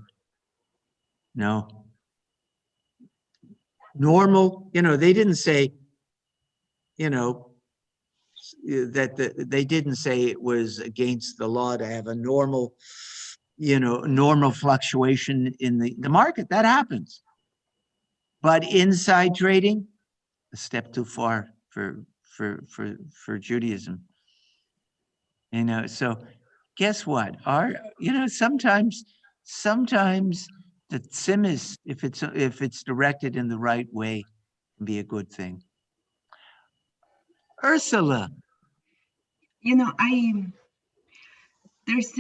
no. Normal, you know, they didn't say, you know, that they didn't say it was against the law to have a normal, you know, normal fluctuation in the market. That happens. But inside trading, a step too far for Judaism. You know, so guess what? Sometimes the tzimmus, if it's directed in the right way, can be a good thing. Ursula. You know, there's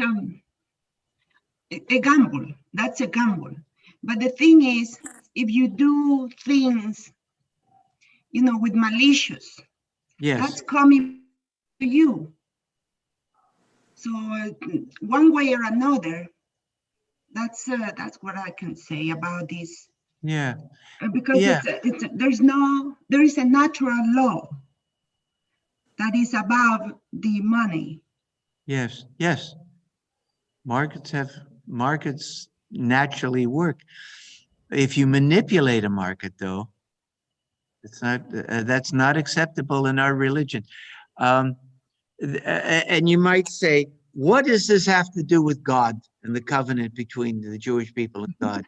a gamble. That's a gamble. But the thing is, if you do things with malicious. Yes. That's coming to you. So one way or another, that's what I can say about this. Yeah. Because Yeah. there is a natural law that is above the money. Yes. Yes. Markets naturally work. If you manipulate a market, though, it's not, that's not acceptable in our religion. And you might say, what does this have to do with God and the covenant between the Jewish people and God?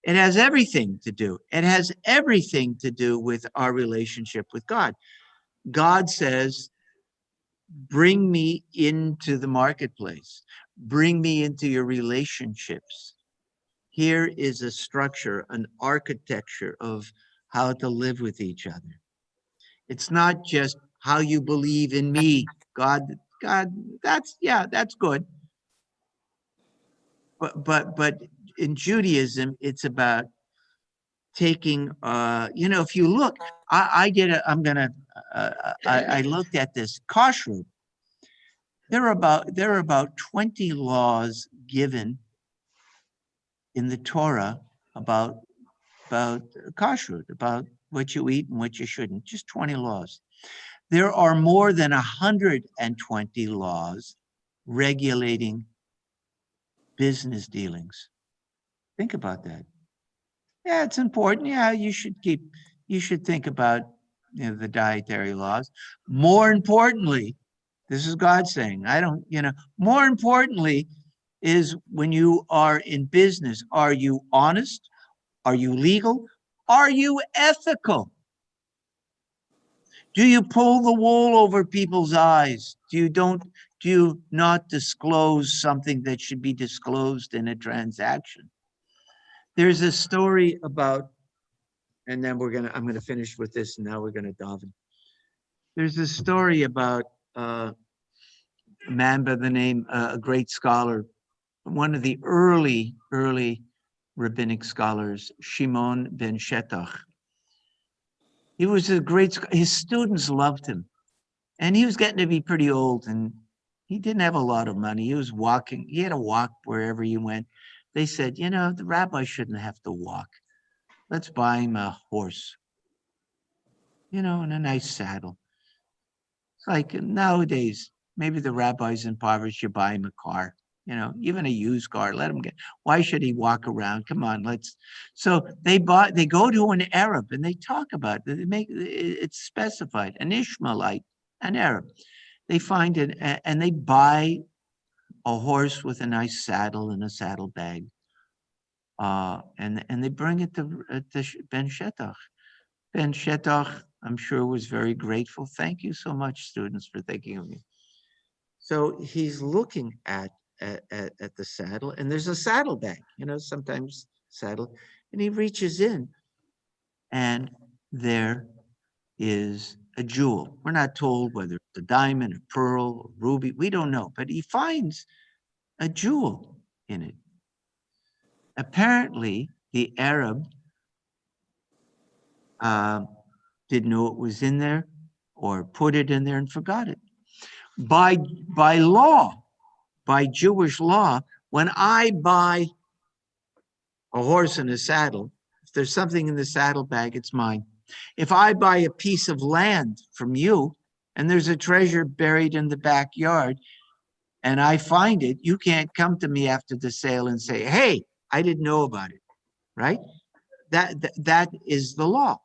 It has everything to do. It has everything to do with our relationship with God. God says, bring me into the marketplace. Bring me into your relationships. Here is a structure, an architecture of how to live with each other. It's not just how you believe in me. God, that's good. But in Judaism, it's about taking, if you look, I looked at this kashrut. There are about 20 laws given in the Torah about kashrut, about what you eat and what you shouldn't, just 20 laws. There are more than 120 laws regulating business dealings. Think about that. Yeah, it's important. Yeah, you should think about the dietary laws. More importantly, this is God saying, more importantly is when you are in business, are you honest? Are you legal? Are you ethical? Do you pull the wool over people's eyes? Do you not disclose something that should be disclosed in a transaction? There's a story about, and then I'm gonna finish with this, and now we're gonna daven. There's a story about a man by the name, a great scholar, one of the early rabbinic scholars, Shimon ben Shetach. He was his students loved him, and he was getting to be pretty old, and he didn't have a lot of money. He had to walk wherever he went. They said, the rabbi shouldn't have to walk. Let's buy him a horse, and a nice saddle. It's like nowadays, maybe the rabbi's impoverished, you buy him a car, even a used car, why should he walk around? Come on, so they go to an Arab and they talk about it. It's specified, an Ishmaelite, an Arab. They find it and they buy a horse with a nice saddle and a saddlebag. And they bring it to Ben Shetach. Ben Shetach, I'm sure, was very grateful. Thank you so much, students, for thinking of me. So he's looking at the saddle, and there's a saddlebag, sometimes saddle, and he reaches in, and there is a jewel. We're not told whether it's a diamond, a pearl, a ruby. We don't know, but he finds a jewel in it. Apparently, the Arab didn't know it was in there, or put it in there and forgot it. By law, by Jewish law, when I buy a horse and a saddle, if there's something in the saddlebag, it's mine. If I buy a piece of land from you and there's a treasure buried in the backyard and I find it, you can't come to me after the sale and say, hey, I didn't know about it, right? That is the law.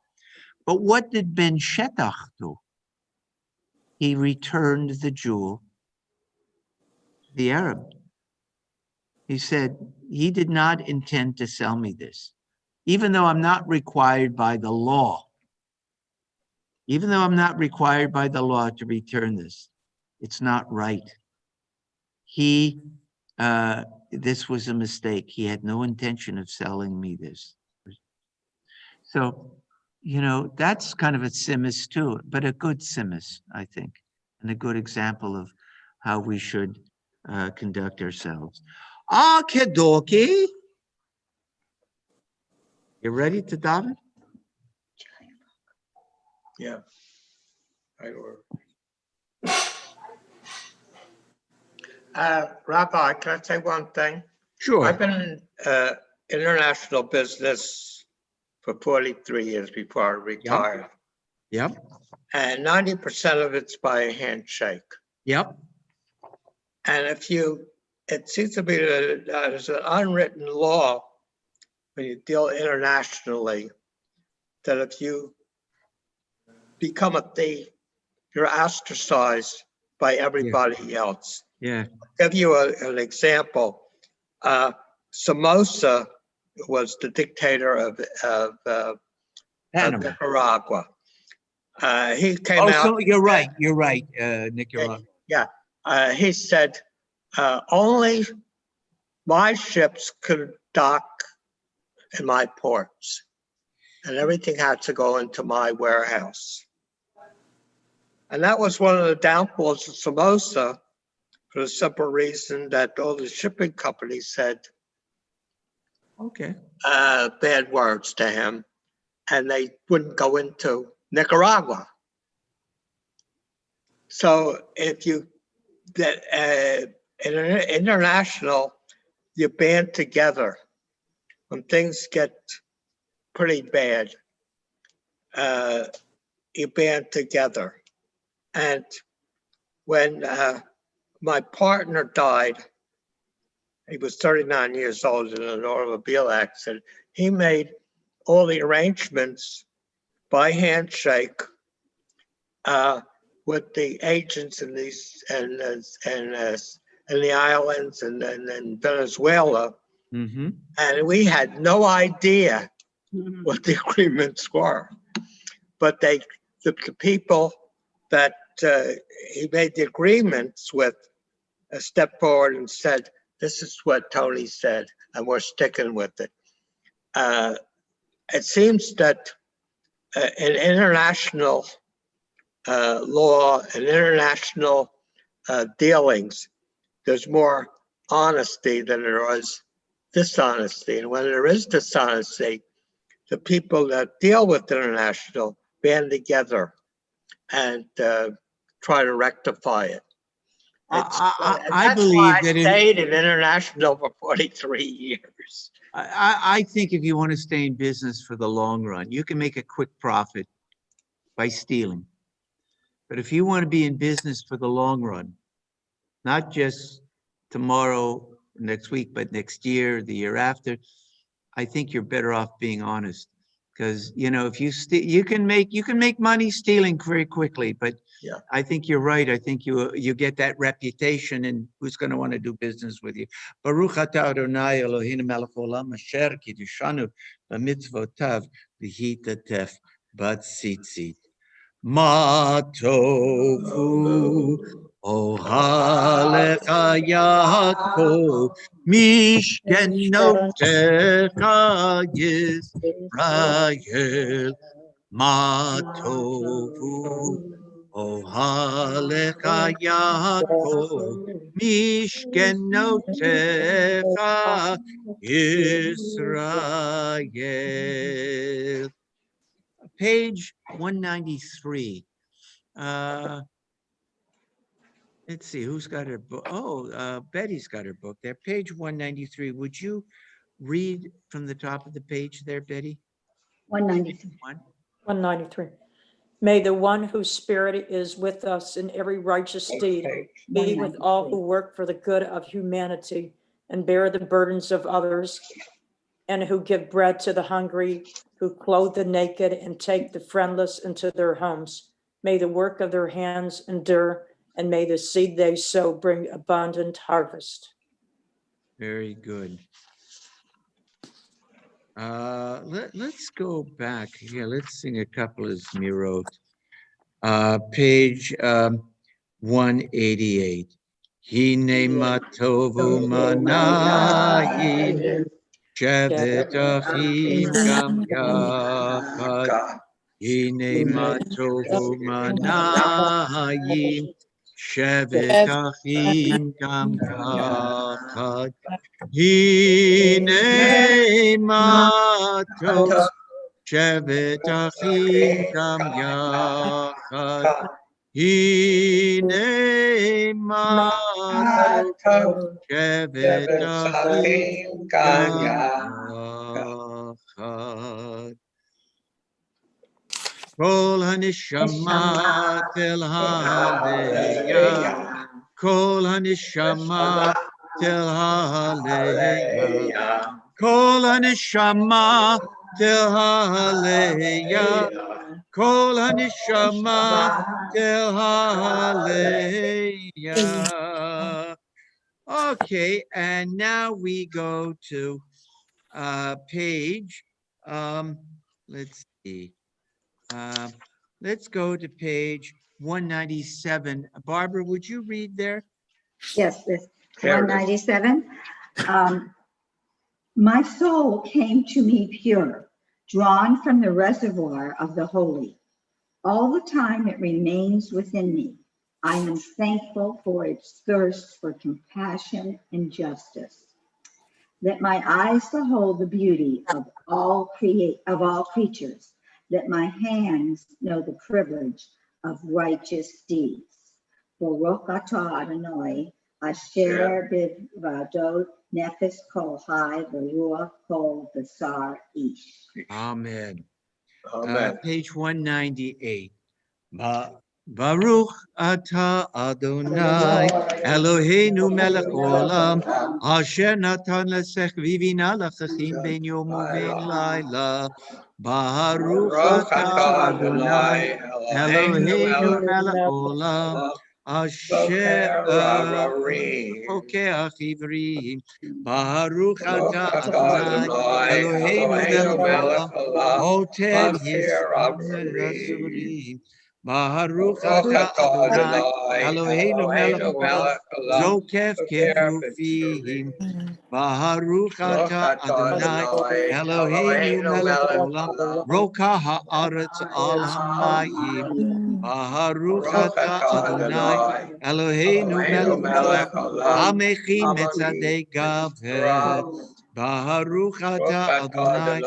But what did Ben Shetach do? He returned the jewel to the Arab. He said, he did not intend to sell me this. Even though I'm not required by the law, to return this, it's not right. This was a mistake. He had no intention of selling me this. So, that's kind of a simus too, but a good simus, I think, and a good example of how we should conduct ourselves. Okie-dokie. You ready to daven? Yeah. Right word. Rabbi, can I say one thing? Sure. I've been in international business for 43 years before I retired. Yep. And 90% of it's by a handshake. Yep. And it seems to be that there's an unwritten law when you deal internationally, that if you become a thief, you're ostracized by everybody else. Yeah. I'll give you an example. Somoza was the dictator of Nicaragua. He came out. So you're right. You're right, Nicaragua. Yeah. He said, only my ships could dock in my ports, and everything had to go into my warehouse. And that was one of the downfalls of Somoza, for the simple reason that all the shipping companies said Okay. bad words to him, and they wouldn't go into Nicaragua. So if you in an international, you band together. When things get pretty bad, you band together. And when my partner died, he was 39 years old in an automobile accident. He made all the arrangements by handshake with the agents in these and the islands and Venezuela. Mm-hmm. And we had no idea what the agreements were. But the people that he made the agreements with stepped forward and said, this is what Tony said, and we're sticking with it. It seems that in international law and international dealings, there's more honesty than there is dishonesty. And when there is dishonesty, the people that deal with international band together and try to rectify it. I believe that I stayed in international for 43 years. I think if you want to stay in business for the long run, you can make a quick profit by stealing. But if you want to be in business for the long run, not just tomorrow, next week, but next year, the year after, I think you're better off being honest. Because, you know, if you steal, you can make money stealing very quickly. But yeah, I think you're right. I think you get that reputation, and who's going to want to do business with you? Baruch atah Adonai Eloheinu melech haolam asher kiddushanu b'mitzvotav v'hitatef b'tzitzit. Ma tovu ohalecha Yaakov mishkenotecha Yisrael. Ma tovu ohalecha Yaakov mishkenotecha Yisrael. Page 193. Let's see, who's got her book? Oh, Betty's got her book there. Page 193. Would you read from the top of the page there, Betty? 193. 193. May the one whose spirit is with us in every righteous deed be with all who work for the good of humanity and bear the burdens of others, and who give bread to the hungry, who clothe the naked and take the friendless into their homes. May the work of their hands endure, and may the seed they sow bring abundant harvest. Very good. Let's go back here. Let's sing a couple of Zmirot. Page 188. Hine matovu manayim shevet achim gam yachad. Hine matovu manayim shevet achim gam yachad. Hine matov שבת אחים גם יחד, הנה מה טוב, שבת אחים גם יחד. כל הנשמה תל הליה, כל הנשמה תל הליה, כל הנשמה תל הליה, כל הנשמה תל הליה. Okay, and now we go to page, let's see. Let's go to page 197. Barbara, would you read there? Yes, this 197. My soul came to me pure, drawn from the reservoir of the holy. All the time it remains within me. I am thankful for its thirst for compassion and justice. Let my eyes behold the beauty of all creatures. Let my hands know the privilege of righteous deeds. Baruch atah Adonai, asher bivadot nefesh kol hai v'ruach kol basar ish. Amen. Amen. Page 198. Baruch atah Adonai Eloheinu melech olam asher natan lesech vivina lachachim ben yom uben laila. Baruch atah Adonai Eloheinu melech olam asher pokech ivrim. Baruch atah Adonai Eloheinu melech olam oted Yisrael. Baruch atah Adonai Eloheinu melech olam zokef kefufim. Baruch atah Adonai Eloheinu melech olam roka haaretz al hamayim. Baruch atah Adonai Eloheinu melech olam hamechim metzadei gavet. Baruch atah Adonai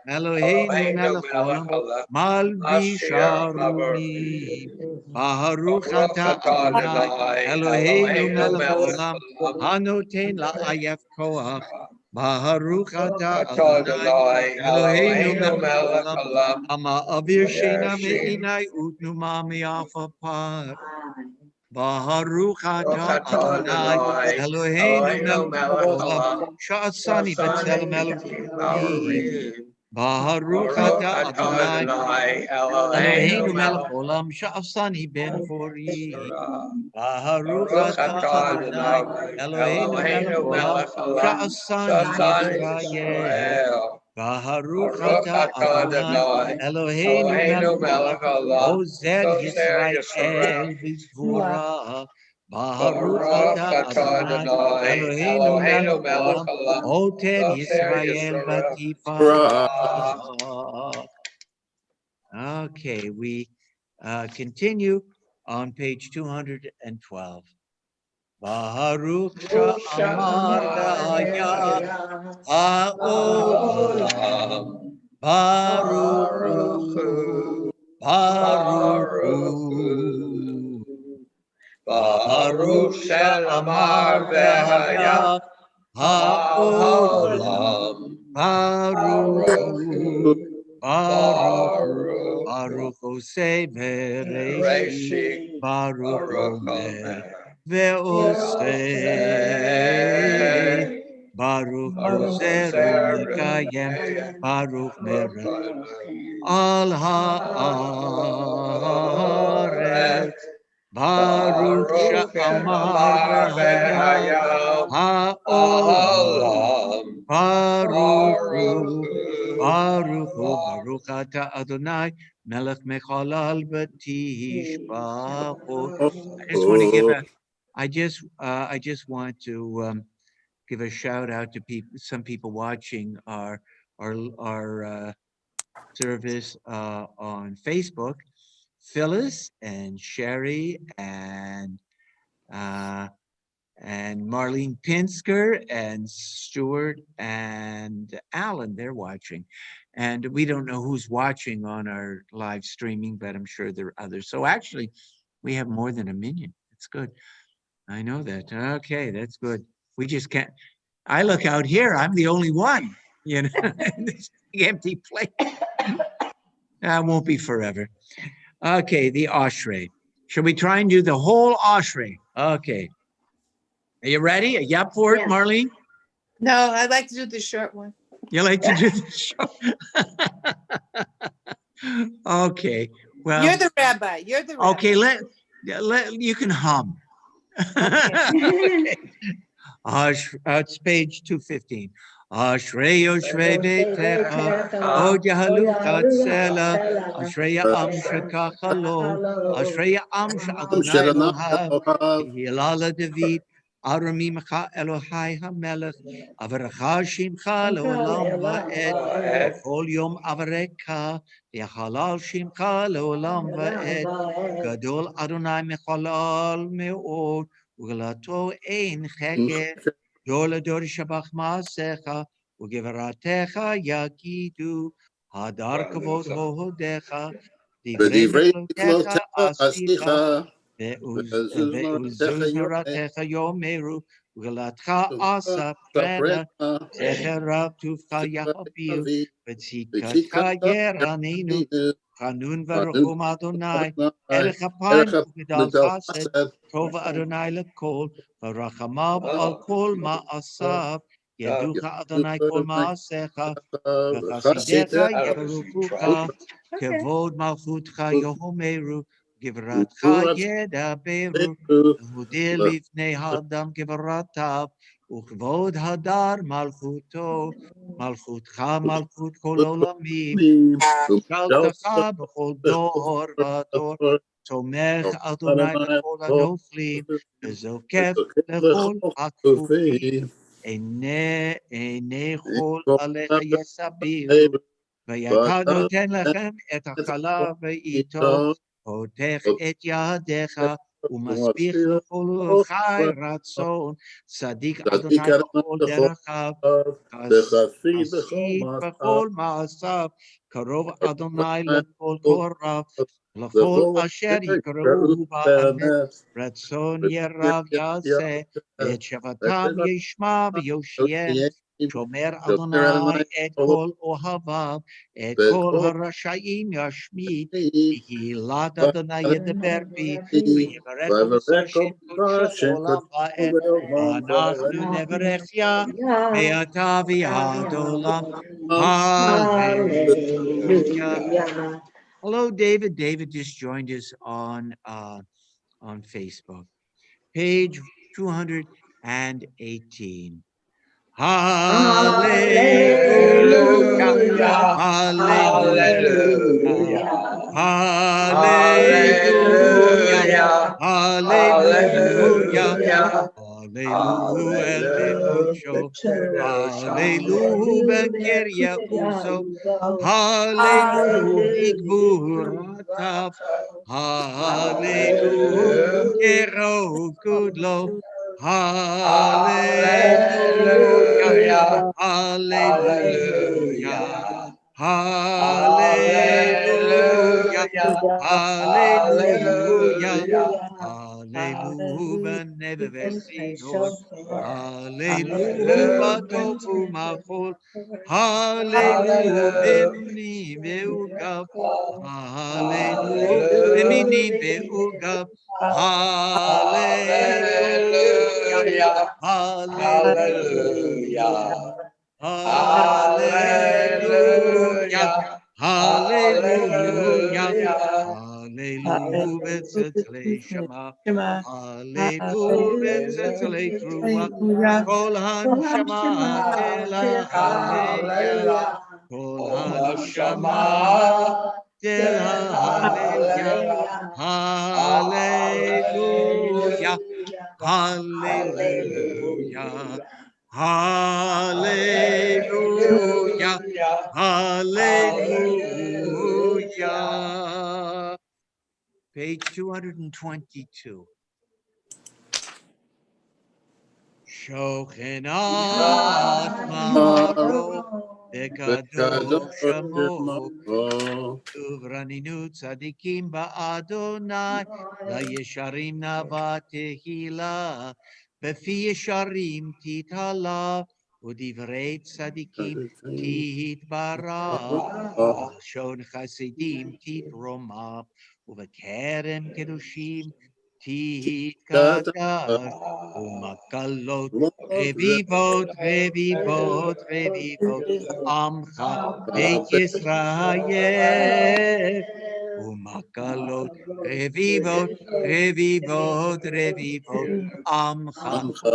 Eloheinu melech olam malbish arunim. Baruch atah Adonai Eloheinu melech olam hanoten la'ayef koach. Baruch atah Adonai Eloheinu melech olam hama'avir sheina me'inai utnuma mi'afapar. Baruch atah Adonai Eloheinu melech olam sha'asani b'tzelem Elohim. Baruch atah Adonai Eloheinu melech olam sha'asani ben fori. Baruch atah Adonai Eloheinu melech olam sha'asani Yisrael. Baruch atah Adonai Eloheinu melech olam ozer Yisrael b'gvura. Baruch atah Adonai Eloheinu melech olam oter Yisrael b'tifara. Okay, we continue on page 212. Baruch sha'amar v'haya ha'olam. Baruch hu, Baruch hu. Baruch sha'amar v'haya ha'olam. Baruch hu, Baruch, Baruch Oseh Bereshit, Baruch Omer Ve'oseh, Baruch Ozer Umekayem, Baruch Merach Al Haaretz. Baruch sha'amar v'haya ha'olam. Baruch hu, Baruch hu, Baruch atah Adonai melech mechalal b'tishbachu. I just want to give a shout out to some people watching our service on Facebook. Phyllis and Sherry and and Marlene Pinsker and Stuart and Alan, they're watching. And we don't know who's watching on our live streaming, but I'm sure there are others. So actually, we have more than 1 million. It's good. I know that. Okay, that's good. We just can't. I look out here, I'm the only one, you know, this empty plate. That won't be forever. Okay, the Oshrey. Should we try and do the whole Oshrey? Okay. Are you ready? Are you up for it, Yes. Marlene? No, I'd like to do the short one. You like to do the show? Okay, well. You're the rabbi. You're the rabbi. Okay, let you can hum. Okay. It's page 215. Ashrei Yoshvei Beitecha, Od Yahalu Chatzela, Ashrei Am Shekach Lo, Ashrei Am Adonai Elohav, Hilala David, Arami Mecha Elohai HaMelech, Avarecha Shimcha Leolam Va'ed, Kol Yom Avarecha, Yachalal Shimcha Leolam Va'ed, Gadol Adonai Mechalal Me'od, Uglato Ein Cheket, Dor Dor Shabach Maasecha, Ugevaratecha Yagidu, Hadar Kavod Hohodecha, Divrei Miklotecha Asicha, Ve'uzuz Naratecha Yomeru, Ugalatcha Asa Prena, Zecherav Tuvcha Yahabiu, Vetzikatcha Yeraninu, Chanun Varuchum Adonai, Erech Apayim Ugedal Chased, Tova Adonai Lekol, Varachamav Al Kol Ma'asav, Yeducha Adonai Kol Ma'asecha, V'chasidecha Yeruchucha, Kevod Malchutcha Yohomeru, Givratcha Yedaberu, Hudeh Lifnei Hadam Givratav, Ukvod Hadar Malchuto, Malchutcha Malchut Kol Olamim, Shaltacha B'chol Dor V'Dor, Tomech Adonai B'chol Hanoflim, V'zokef L'chol Hakfufim, Einei Chol Alecha Yesabiru, V'yata Noten Lechem Et HaChalav V'ito, Potech Et Yadecha, Umasbich L'chol Chai Ratzon, Sadik Adonai B'chol Derachav, Chasid B'chol Ma'asav, Karov Adonai L'chol Korav, L'chol Asher Yikrohu Ba'amet, Ratzon Yerav Yaseh, Et Shavatam Yishma V'Yoshiem, Shomer Adonai Et Kol Ohavav, Et Kol HaRashayim Yashmid, Hilat Adonai Yedaber Bi, V'Yivarech V'Sashem Kudsho Olam Va'ed, Anachnu Nevarech Ya, Me'ata V'Yad Olam. Hallelujah. Hello, David. David just joined us on Facebook. Page 218. Hallelujah. Hallelujah. Hallelujah. Hallelujah. Hallelujah. Hallelujah. Uso. Hallelujah. Igburatav. Hallelujah. Kudlo. Hallelujah. Hallelujah. Hallelujah. Hallelujah. Hallelujah. Never vesinos. Hallelujah. Tofu machol. Hallelujah. Benuni beugab. Hallelujah. Benini beugab. Hallelujah. Hallelujah. Hallelujah. Hallelujah. Hallelujah. Tzatzelei Shema. Hallelujah. Tzatzelei Truma. Kol hanshama tela haleya. Kol hanshama tela haleya. Hallelujah. Hallelujah. Hallelujah. Hallelujah. Page 222. שוכנת מרו, וקדוש שמו, וברנינו צדיקים באדוני, לישרים נאווה תהילה, בפי ישרים תתהלה, ודברי צדיקים תתברך, לשון חסידים תתרומם, ובכרם קדושים תתקדש, ומקלות רביבות, רביבות, רביבות, עמך בית ישראל. ומקלות רביבות, רביבות, רביבות, עמך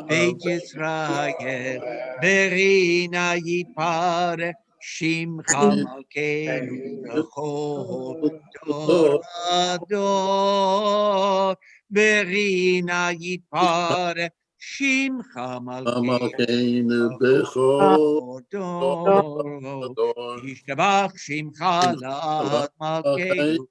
בית ישראל. ברינה יתפאר שמך מלכנו בכל דור ודור. ברינה יתפאר שמך מלכנו בכל דור. ישתבח שמך לעד מלכנו,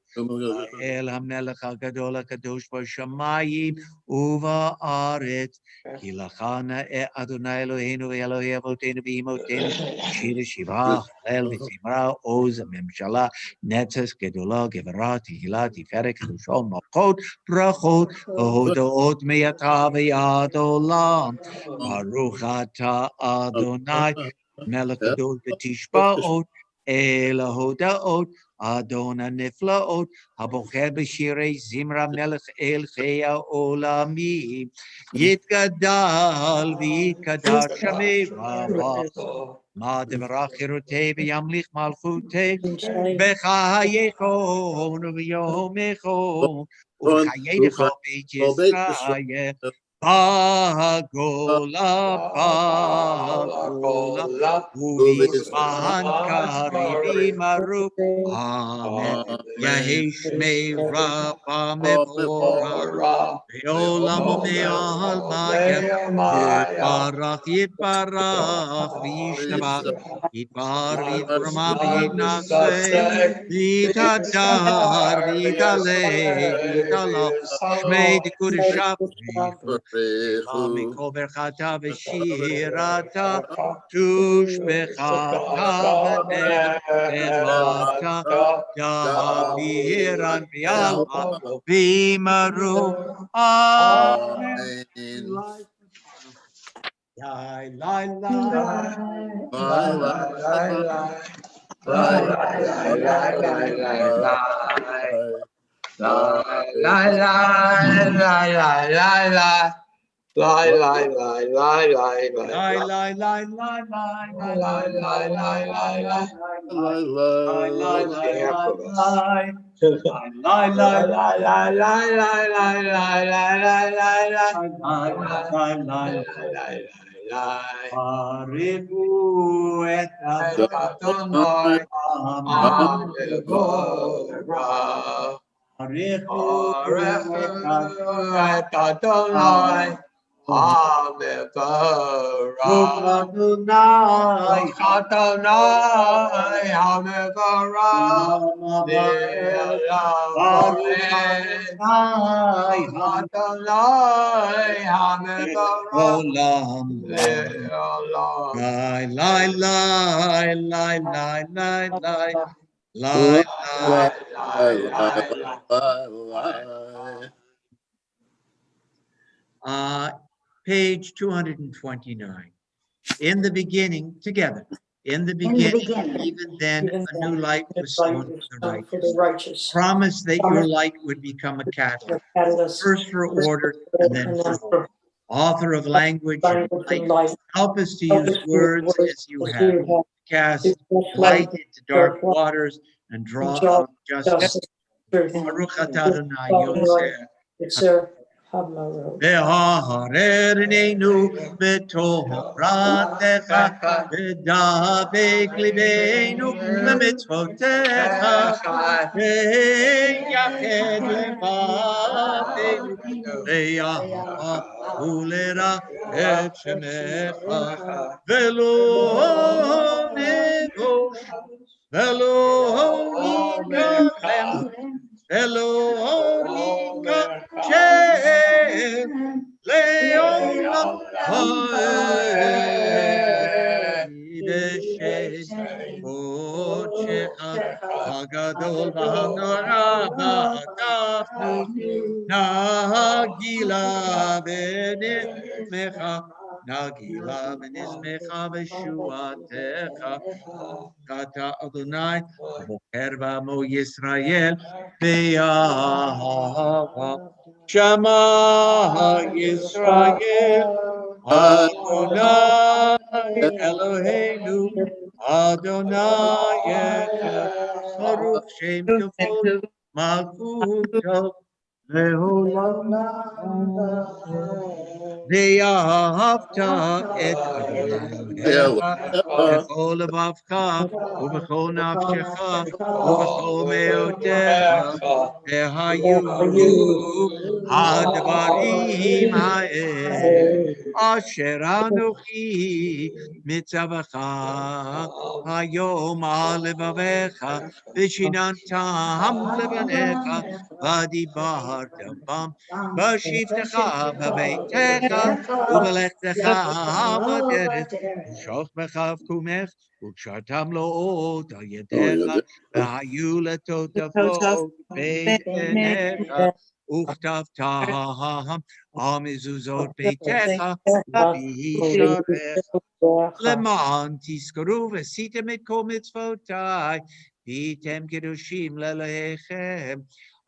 אל המלך הגדול הקדוש בשמיים ובארץ. כי לך נאה אדוני אלוהינו ואלוהי אבותינו ואמותינו, שיר שבח, הלל וזמרה, עוז הממשלה, נצח גדולה, גברה, תהילה, תפארת, קדושה, מלכות, ברכות, והודעות מעתה ועד עולם. ברוך אתה אדוני, מלך גדול ותשבעות, אל ההודעות, אדון הנפלאות, הבוחר בשירי זמרה, מלך אל חיי העולמים. יתגדל ויתקדש שמי רבה, מה דברך חירותי וימליך מלכותי, בחייכון וביומכון, ובחייך בית ישראל. בגולה, בגולה, ובזמן קריבים ארוך, אמן. יהי שמי רבה מבורך, בעולם ומעלמא, יתברך, יתברך, וישתבח, יתבר ויתרומם ויתנשא, ויתהדר, ויתעלה, ויתעלה, שמי דקודשא בריך. מכל ברכתה ושירתה, תושבחתה ונחמתה, דביירן ויעלמה וימרו. אמן. לי, לי, עריכו את אדוני, עריכו את אדוני, page 229. In the beginning, together. In the beginning, even then, a new light was sown for the righteous. Promise that your light would become a catalyst, first for order and then for hope. Author of language and light, help us to use words as you have. Cast light into dark waters and draw out justice. Baruch atah Adonai Yosef. והררנו בתורתך, ודבק ליבנו במצוותיך, ויחד לבבנו לאהבה ולרע את שמך, ולא נבוש ולא ניכחם, ולא ניכשל לעולם. Nagila v'nizmecha, Nagila v'nizmecha v'shuatecha, Kata Adonai, Boker b'amo Yisrael, v'yahava. Shema Yisrael, Adonai Eloheinu, Adonai Echad, Baruch Shem Kavod, Malchuto, Leolam. Ve'ahavta et Adonai Elohecha, bechol levavcha, ubechol nafshecha, ubechol meotecha, ve'hayu hadvarim ha'el, asher anochi mitzavacha, hayom alevavecha, v'shinantam levanecha, v'dibarta bam, v'shivtecha b'beitecha, ובלכתך בדרך, ושוכבך ובקומך, וקשרתם לאות על ידיך, והיו לטוטפות בית עיניך, וכתבתם על מזוזות ביתך, וישרך. למען תזכרו ועשיתם את כל מצוותיי, והייתם קדושים לאלוהיכם.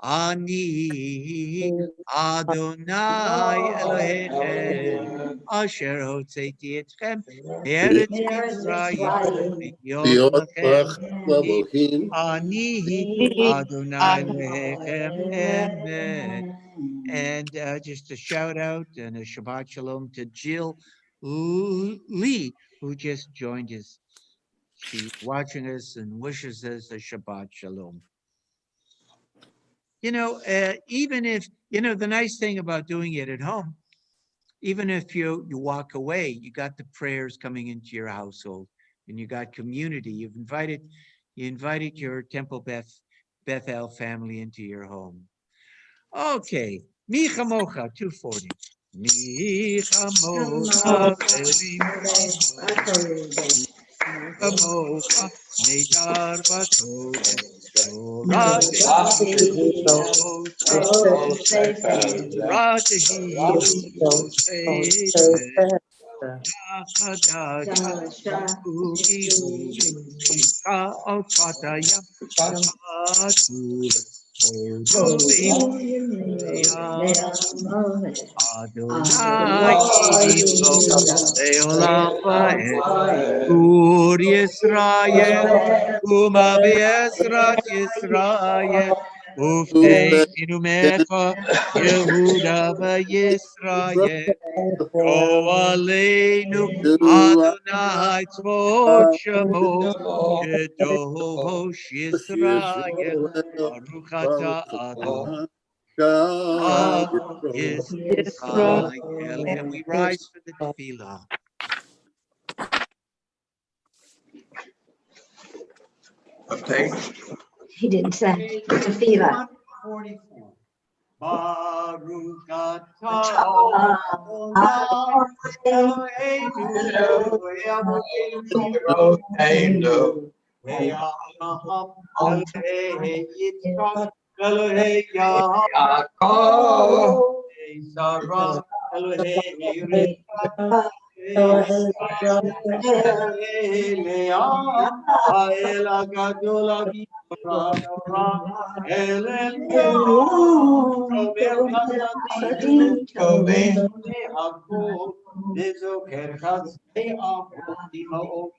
אני אדוני אלוהיכם, אשר הוצאתי אתכם מארץ מצרים, להיות לכם אלוהים. אני אדוני אלוהיכם. Amen. And just a shout out and a Shabbat Shalom to Jill Lee, who just joined us. She's watching us and wishes us a Shabbat Shalom. You know, even if, the nice thing about doing it at home, even if you walk away, you got the prayers coming into your household and you got community. You invited your Temple Bethel family into your home. Okay. Mi chamocha, 240. Mi chamocha, chamocha, neidar v'kodesh. Ur Yisrael, Uma B'Ezrat Yisrael, Uftei Inumecha, Yehuda V'Yisrael, Go Aleinu, Adonai Tzvot Shemo, Kedosh Yisrael, Baruch Ata Adonai Yisrael. Can we rise for the tefillah? Okay. He didn't say tefillah. 44. Baruch atah Eloheinu, Elohei Yitzchak, Elohei Yaakov, Sarah, Elohei Rivka, Elohei Leah, Ha'el HaGadol HaGiborah, El Elyon, Tovim Hakol, V'zoker Chatzei Avot Ima'ot,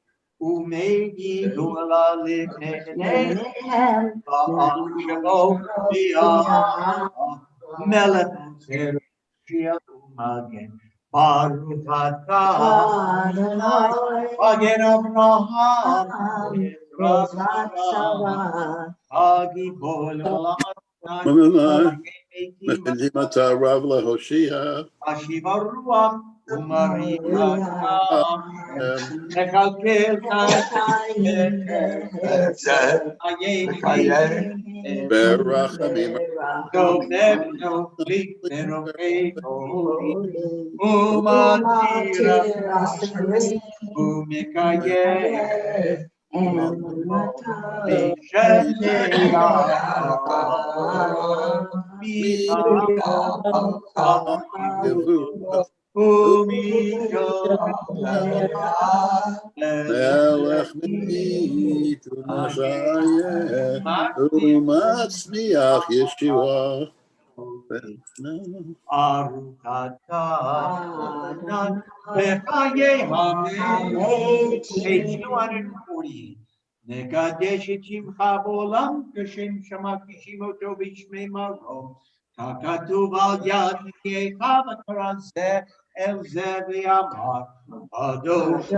Umegidu ala lifneihem, Ba'al Shemo B'Yah, Melech Tzedek Umagen, Baruch Atah Adonai, Magen Avraham, Yezrat Sarah, Hagibor L'Adonai, Mata Rav LaHoshia, Ashiva Ruach, Umari Hashem, Mekalkel Chayim, Berachamim, Domevno Liknero Umatira, Umikayeh, מלך ממיט ומשעיה ומצמיח ישועה. Page 240. Negadesh Chimcha Bolam Kashim Shama Kishimoto Bishme Maro. Takatu Val Yad Yekava Karanse El Zevi Amar. Adosh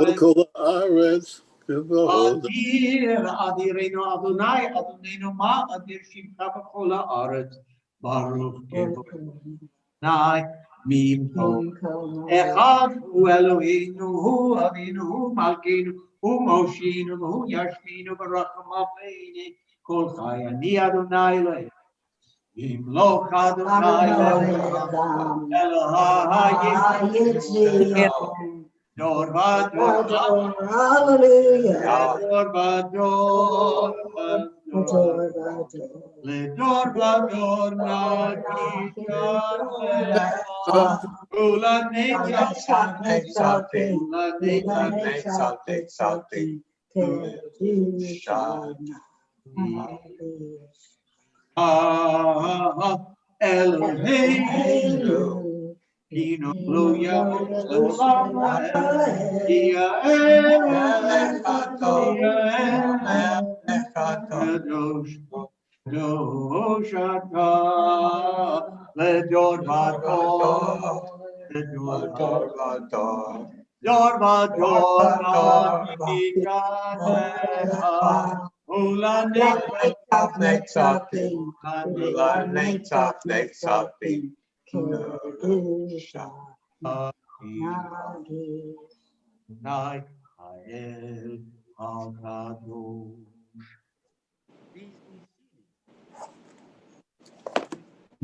וכל הארץ כבוד. Adir Adireno Adonai Adonenu Ma Adir Shimcha B'Kol Haaretz. Baruch Nai Mim Tov. Echad Hu Eloheinu Hu Avinu Hu Malkeinu Hu Moshinu Hu Yashminu Baracham Afeini Kol Chai Ani Adonai Elohim. Yimloch Adonai Elohim Elohai Yitzchak Dor Vador Hallelujah. Dor Vador Ledor Vador Nagishar Ula Eloheinu Pino Luya Kadosh Doshata Ledor Vador Dor Vador Nagishar Ula Nai Hael Al-Kadosh.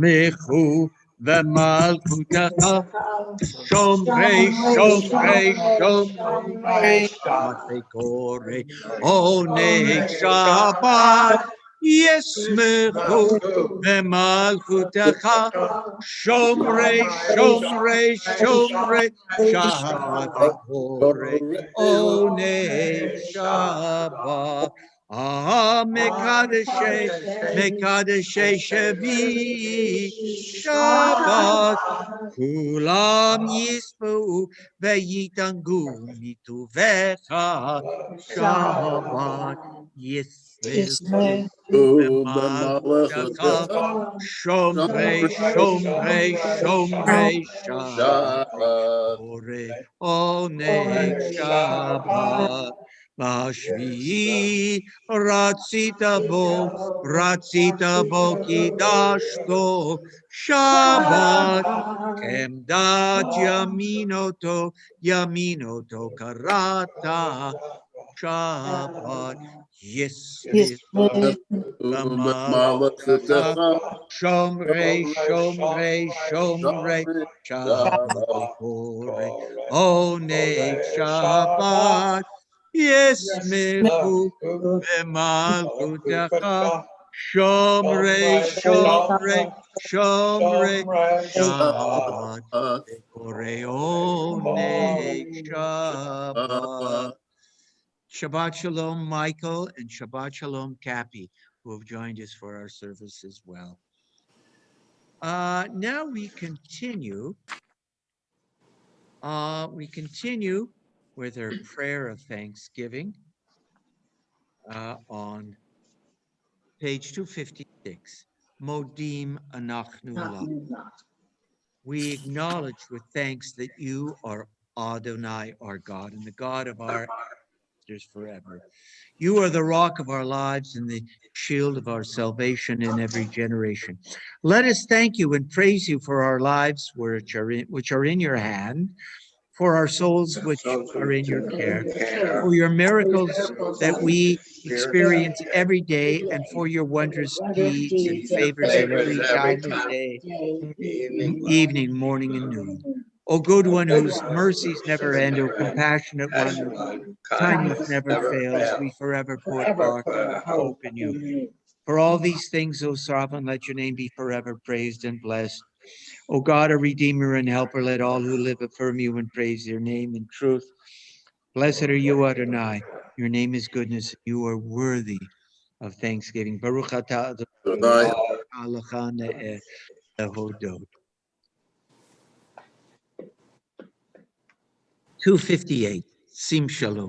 Mechu v'malkutecha Shomrei Shomrei Oneg Shabbat Yismechu v'malkutecha Shomrei Shabbat Oneg Shabbat Mekadeshe Shevi Shabbat Kulam Yispu Veyitangu Mituvecha Shabbat Yismechu Shomrei Shabbat Oneg Shabbat Bashvi Ratzita bo Kidashto Shabbat Kemdat Yaminoto Karata Shabbat Yismechu Shomrei Shabbat Oneg Shabbat Yismechu v'malkutecha Shomrei Shabbat Oneg Shabbat. Shabbat Shalom, Michael, and Shabbat Shalom, Cappy, who have joined us for our service as well. Now we continue. With our prayer of thanksgiving on page 256. Modim Anachnu Lach. We acknowledge with thanks that you are Adonai, our God, and the God of our ancestors forever. You are the rock of our lives and the shield of our salvation in every generation. Let us thank you and praise you for our lives which are in your hand, for our souls which are in your care, for your miracles that we experience every day, and for your wondrous deeds and favors at every time of day, evening, morning, and noon. O good one whose mercies never end, O compassionate one whose kindness never fails, we forever put our hope in you. For all these things, O sovereign, let your name be forever praised and blessed. O God, a redeemer and helper, let all who live affirm you and praise your name in truth. Blessed are you, Adonai. Your name is goodness. You are worthy of thanksgiving. Baruch atah Adonai. Adonai lehodot. 258. Sim shalom.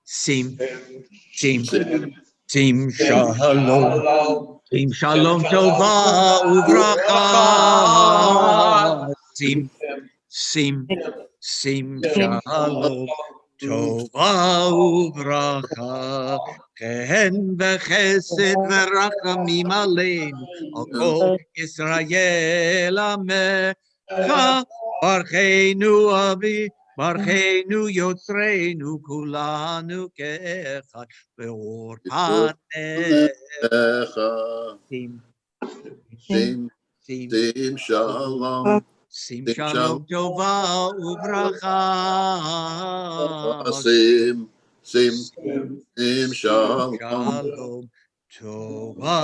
Sim shalom. Sim shalom tova uvracha. Sim shalom tova uvracha. Ken v'chesed v'rachamim aleinu al kol Yisrael amecha. Barcheinu avi. Barcheinu yotzreinu kulanu ke'echad ve'or paneh. Sim shalom. Sim shalom tova uvracha. Sim shalom. Shalom tova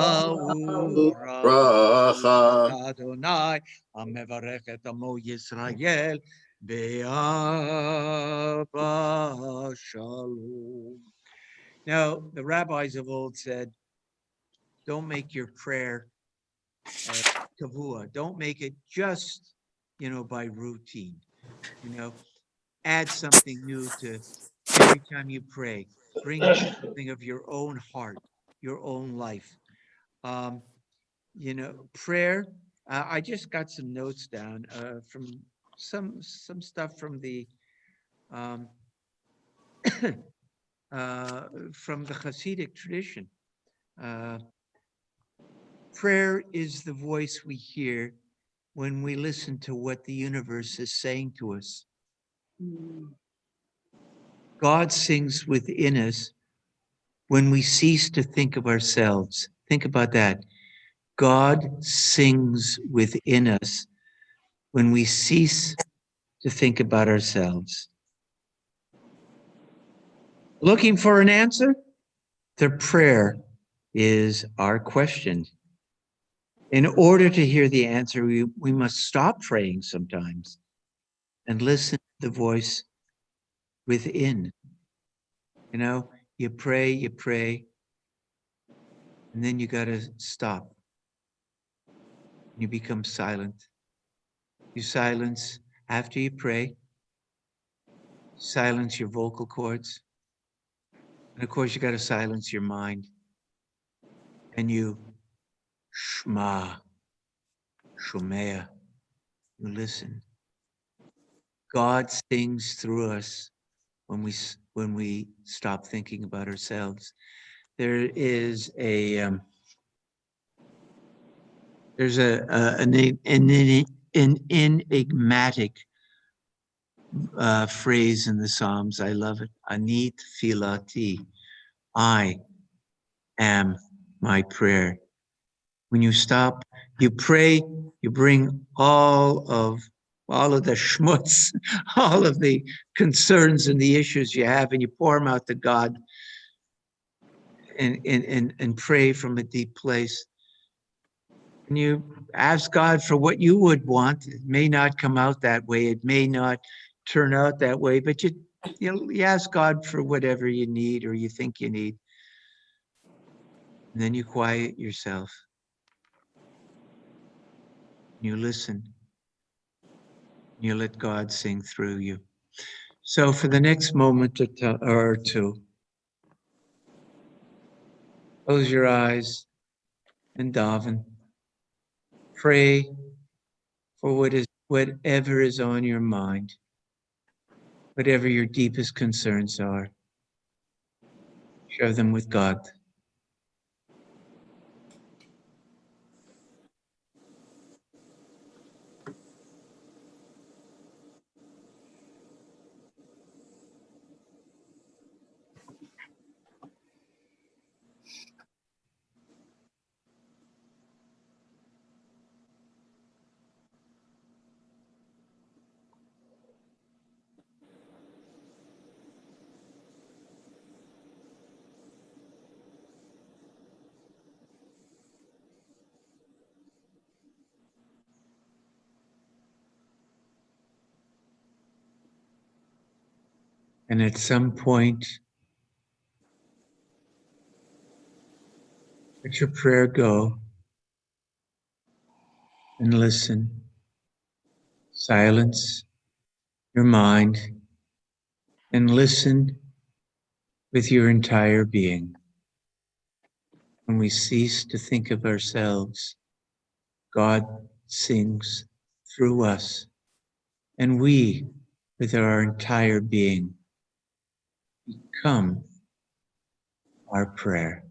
Bracha. uvracha. Adonai amevarech et amo Yisrael be'ava shalom. Now, the rabbis of old said, don't make your prayer kavua. Don't make it just, by routine. Add something new to every time you pray. Bring something of your own heart, your own life. Prayer. I just got some notes down from some stuff from the from the Hasidic tradition. Prayer is the voice we hear when we listen to what the universe is saying to us. God sings within us when we cease to think of ourselves. Think about that. God sings within us when we cease to think about ourselves. Looking for an answer? The prayer is our question. In order to hear the answer, we must stop praying sometimes and listen to the voice within. You pray, and then you got to stop. You become silent. You silence, after you pray, silence your vocal cords. And of course, you got to silence your mind. And you shema, shomea, you listen. God sings through us when we stop thinking about ourselves. There is an enigmatic phrase in the Psalms. I love it. Ani tefilati. I am my prayer. When you stop, you pray, you bring all of the schmutz, all of the concerns and the issues you have, and you pour them out to God and pray from a deep place. And you ask God for what you would want. It may not come out that way. It may not turn out that way, but you ask God for whatever you need or you think you need. And then you quiet yourself. You listen. You let God sing through you. So for the next moment or two, close your eyes and daven. Pray for whatever is on your mind, whatever your deepest concerns are. Share them with God. And at some point, let your prayer go and listen. Silence your mind and listen with your entire being. When we cease to think of ourselves, God sings through us, and we, with our entire being, become our prayer.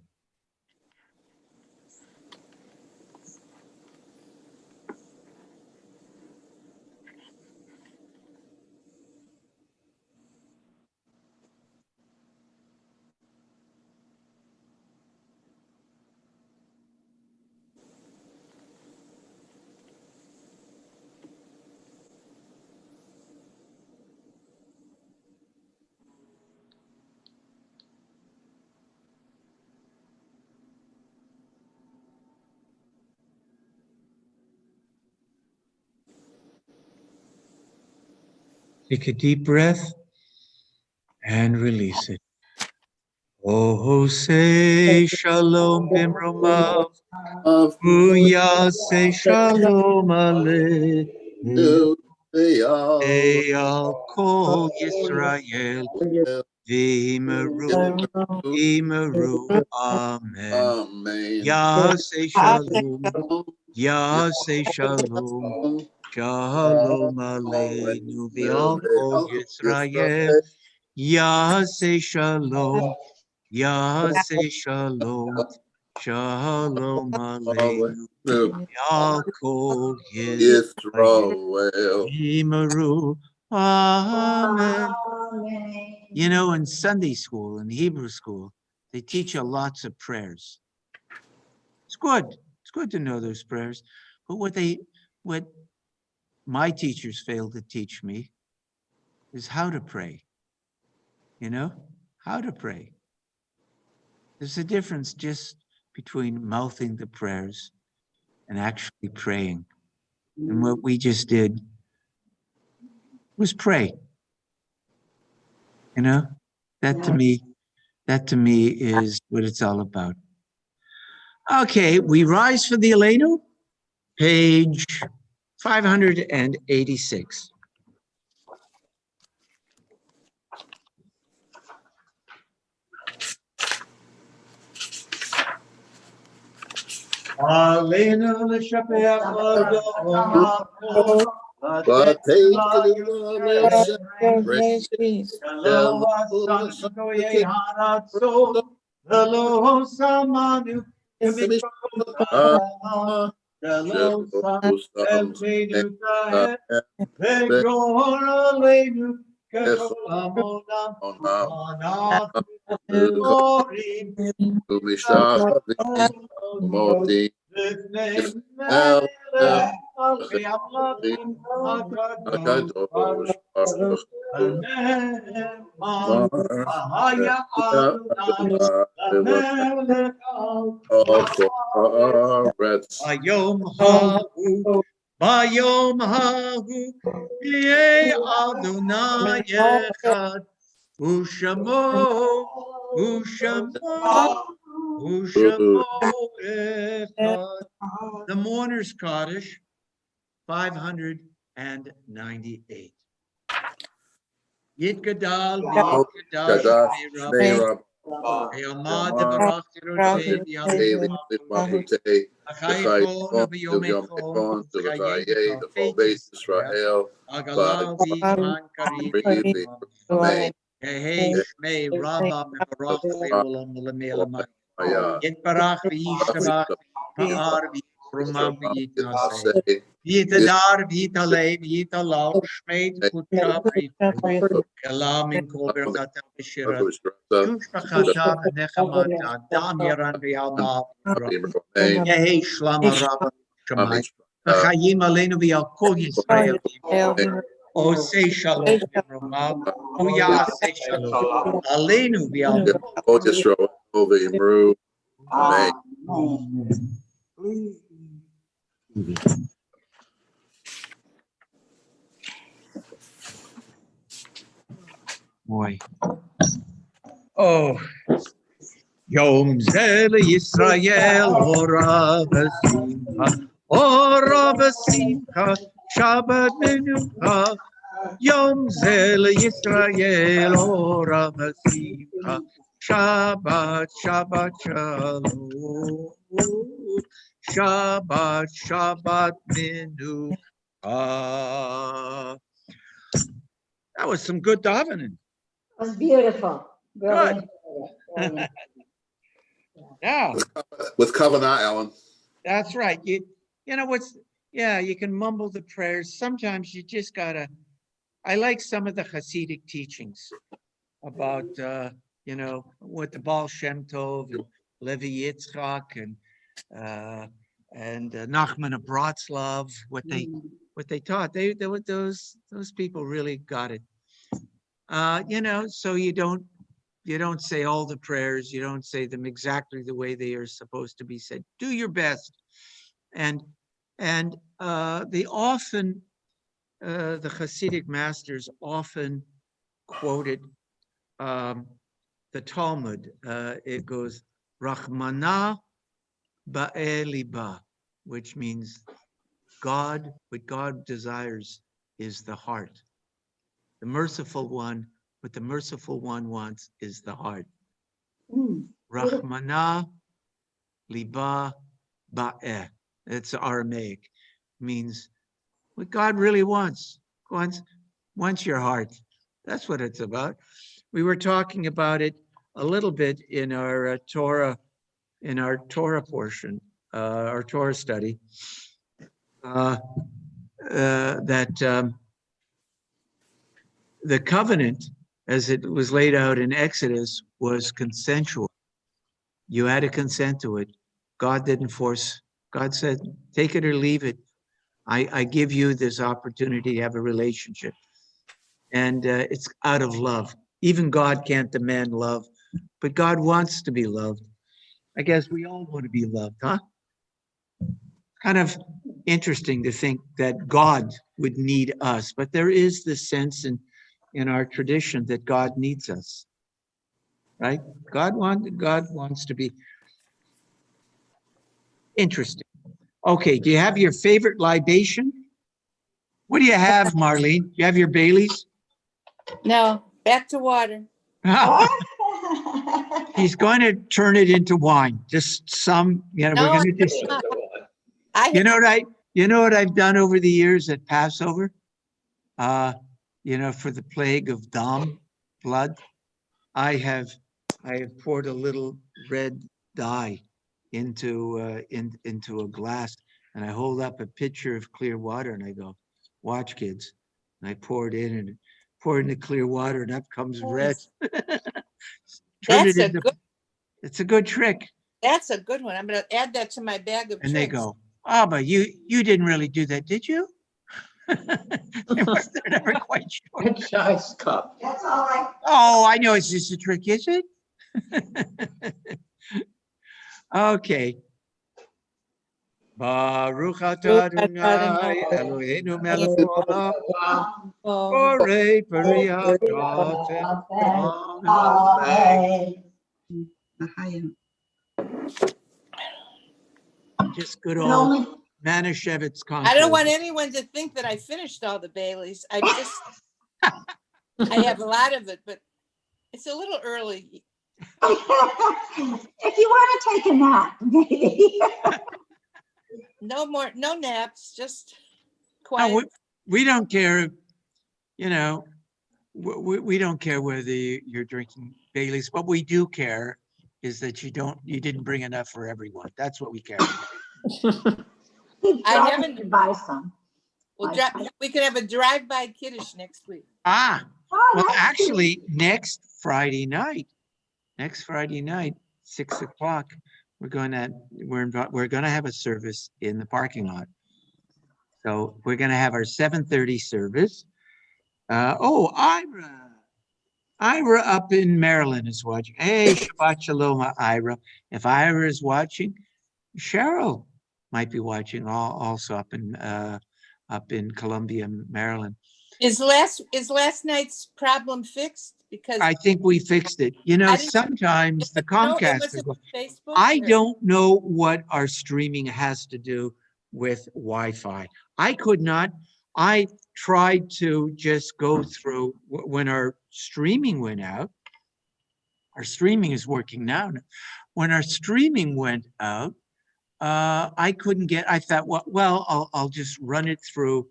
Take a deep breath and release it. Oh, say shalom bimromav, uya say shalom aleichem, eyal kol Yisrael, v'imeru, amen. Ya say shalom, ya say shalom, shalom aleinu, v'al kol Yisrael, ya say shalom, ya say shalom, shalom aleinu, v'al kol Yisrael, v'imeru, amen. You know, in Sunday school, in Hebrew school, they teach you lots of prayers. It's good. It's good to know those prayers. But what my teachers failed to teach me is how to pray. You know, how to pray. There's a difference just between mouthing the prayers and actually praying. And what we just did was pray. You know, that to me is what it's all about. Okay, we rise for the Aleinu, page 586. Aleinu l'shapeach l'dom Bayom hahu yeh Adonai echad ushamo echad. The Mourner's Kaddish, 598. Yitgadal v'yitgadal shmei Rab. Eyamad v'rachti rodei v'yamad. Achaychon v'yomechon v'chayei b'chol Beit Yisrael. Agalal v'yizman karim. Yehei shmei Rabba mevarach le'olam u'le'me'elamai. Yitbarach v'yishtabach v'yar v'yitrumam v'yitnaseh. V'yitadar v'yitalei v'yitalal shmei t'kutsha v'yitrumam. Kalam in kol berchatam v'shirat. Yushbachata v'nechamata dam yaran v'yalma v'yirah. Yehei shlama rabba shamay. V'chayim aleinu v'yal kol Yisrael. O say shalom v'romav. Uya say shalom. Aleinu v'yal kol Yisrael v'imru. Amen. Boy. Oh. Yom Zel Yisrael Ora V'Simcha Ora V'Simcha Shabbat Menucha Yom Zel Yisrael Ora V'Simcha Shabbat Shalom Shabbat Menucha. That was some good davening. It was beautiful. Really Good. enjoyed it. Yeah. With Kavanah, Alan. That's right. You know what's, yeah, you can mumble the prayers. Sometimes you just gotta, I like some of the Hasidic teachings about, you know, what the Baal Shem Tov and Levi Yitzchak and Nachman of Bratslav, what they taught. They were those people really got it. You know, so you don't say all the prayers, you don't say them exactly the way they are supposed to be said. Do your best. And they often, the Hasidic masters often quoted the Talmud. It goes, Rachmana ba'e liba, which means God, what God desires is the heart. The merciful one, what the merciful one wants is the heart. Rachmana liba ba'eh. It's Aramaic. Means what God really wants your heart. That's what it's about. We were talking about it a little bit in our Torah portion, our Torah study, that the covenant, as it was laid out in Exodus, was consensual. You had to consent to it. God didn't force. God said, take it or leave it. I give you this opportunity to have a relationship. And it's out of love. Even God can't demand love, but God wants to be loved. I guess we all want to be loved, huh? Kind of interesting to think that God would need us, but there is this sense in our tradition that God needs us, right? God wants to be interesting. Okay, do you have your favorite libation? What do you have, Marlene? Do you have your Baileys? No, back to water. He's going to turn it into wine. Just some, you know, No, we're going to just, you know what I've done over the years at Passover? You know, for the plague of Dam, blood, I have poured a little red dye into a glass, and I hold up a pitcher of clear water and I go, watch kids. And I pour it in and pour it into clear water and up comes red. It's a good trick. That's a good one. I'm going to add that to my bag of tricks. And they go, but you didn't really do that, did you? They're never quite sure. Nice cup. That's all right. Oh, I know it's just a trick, is it? Okay. Baruch atah Adonai Eloheinu melech haolam borei peri ha'gafen. Amen. Just good old Manischewitz concert. I don't want anyone to think that I finished all the Baileys. I have a lot of it, but it's a little early. If you want to take a nap, maybe. No naps, just No, quiet. we don't care, you know, we don't care whether you're drinking Baileys. What we do care is that you didn't bring enough for everyone. That's what we care about. I haven't buy some. We could have a drive-by Kiddush next week. Well, actually, next Friday night, 6 o'clock, we're gonna have a service in the parking lot. So we're gonna have our 7:30 service. Ira up in Maryland is watching. Hey, Shabbat Shalom, Ira. If Ira is watching, Cheryl might be watching also up in Columbia, Maryland. Is last night's problem fixed? because I think we fixed it. You know, I didn't- sometimes the no, it Comcast, wasn't Facebook. I or- don't know what our streaming has to do with Wi-Fi. I could not, I tried to just go through, when our streaming went out, our streaming is working now. When our streaming went out, I couldn't get, I thought, well, I'll just run it through,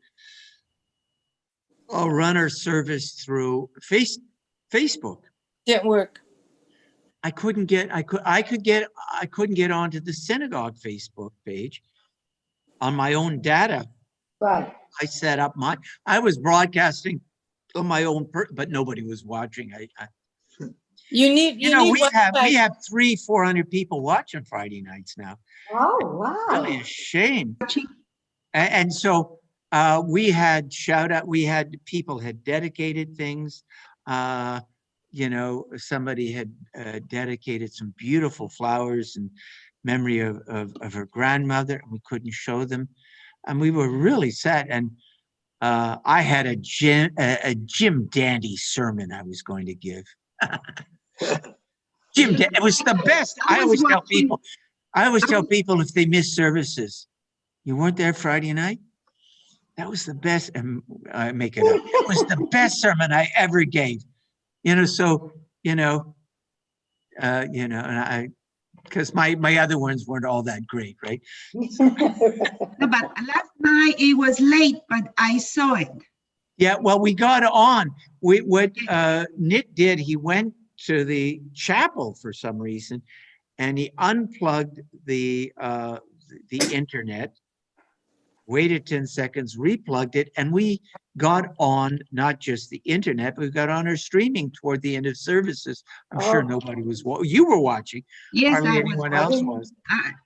I'll run our service through Facebook. Didn't work. I couldn't get onto the synagogue Facebook page on my own data. Right. I set up I was broadcasting on my own, but nobody was watching. You need We have Wi-Fi. 300-400 people watching Friday nights now. Oh, wow. Really a shame. And so we had people had dedicated things. Somebody had dedicated some beautiful flowers in memory of her grandmother, and we couldn't show them. And we were really sad. And I had a Jim Dandy sermon I was going to give. It was the best. I always tell people if they miss services, you weren't there Friday night? That was the best, and I make it up. It was the best sermon I ever gave. And because my other ones weren't all that great, right? No, but last night it was late, but I saw it. Yeah, well, we got on. What Nick did, he went to the chapel for some reason, and he unplugged the internet, waited 10 seconds, replugged it, and we got on not just the internet, but we got on our streaming toward the end of services. I'm sure nobody was, you were watching. Yes, Hardly I anyone was. else was.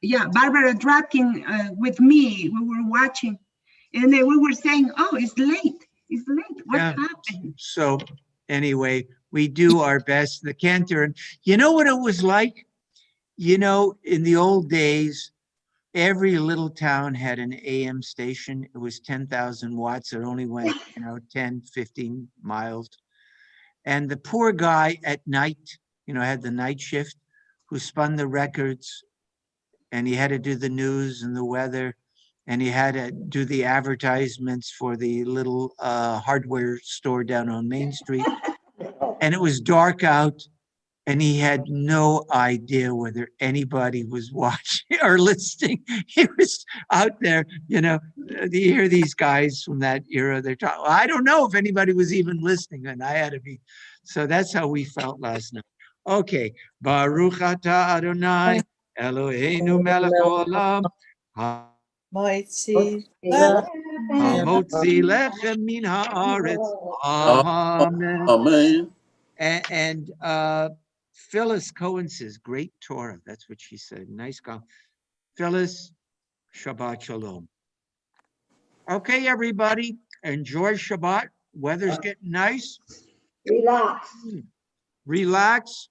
Yeah, Barbara Dratkin with me, we were watching, and then we were saying, oh, it's late. It's late. What happened? So anyway, we do our best. The Cantor, and you know what it was like? In the old days, every little town had an AM station. It was 10,000 watts. It only went, 10, 15 miles. And the poor guy at night, had the night shift, who spun the records, and he had to do the news and the weather, and he had to do the advertisements for the little hardware store down on Main Street. And it was dark out, and he had no idea whether anybody was watching or listening. He was out there, you hear these guys from that era, they're talking, I don't know if anybody was even listening, and I had to be. So that's how we felt last night. Okay. Baruch atah Adonai, Eloheinu melech haolam, Moitzi. hamotzi lechem min haaretz. Amen. Amen. And Phyllis Cohen says, great Torah. That's what she said. Nice call. Phyllis, Shabbat Shalom. Okay, everybody, enjoy Shabbat. Weather's getting nice. Relax. Relax.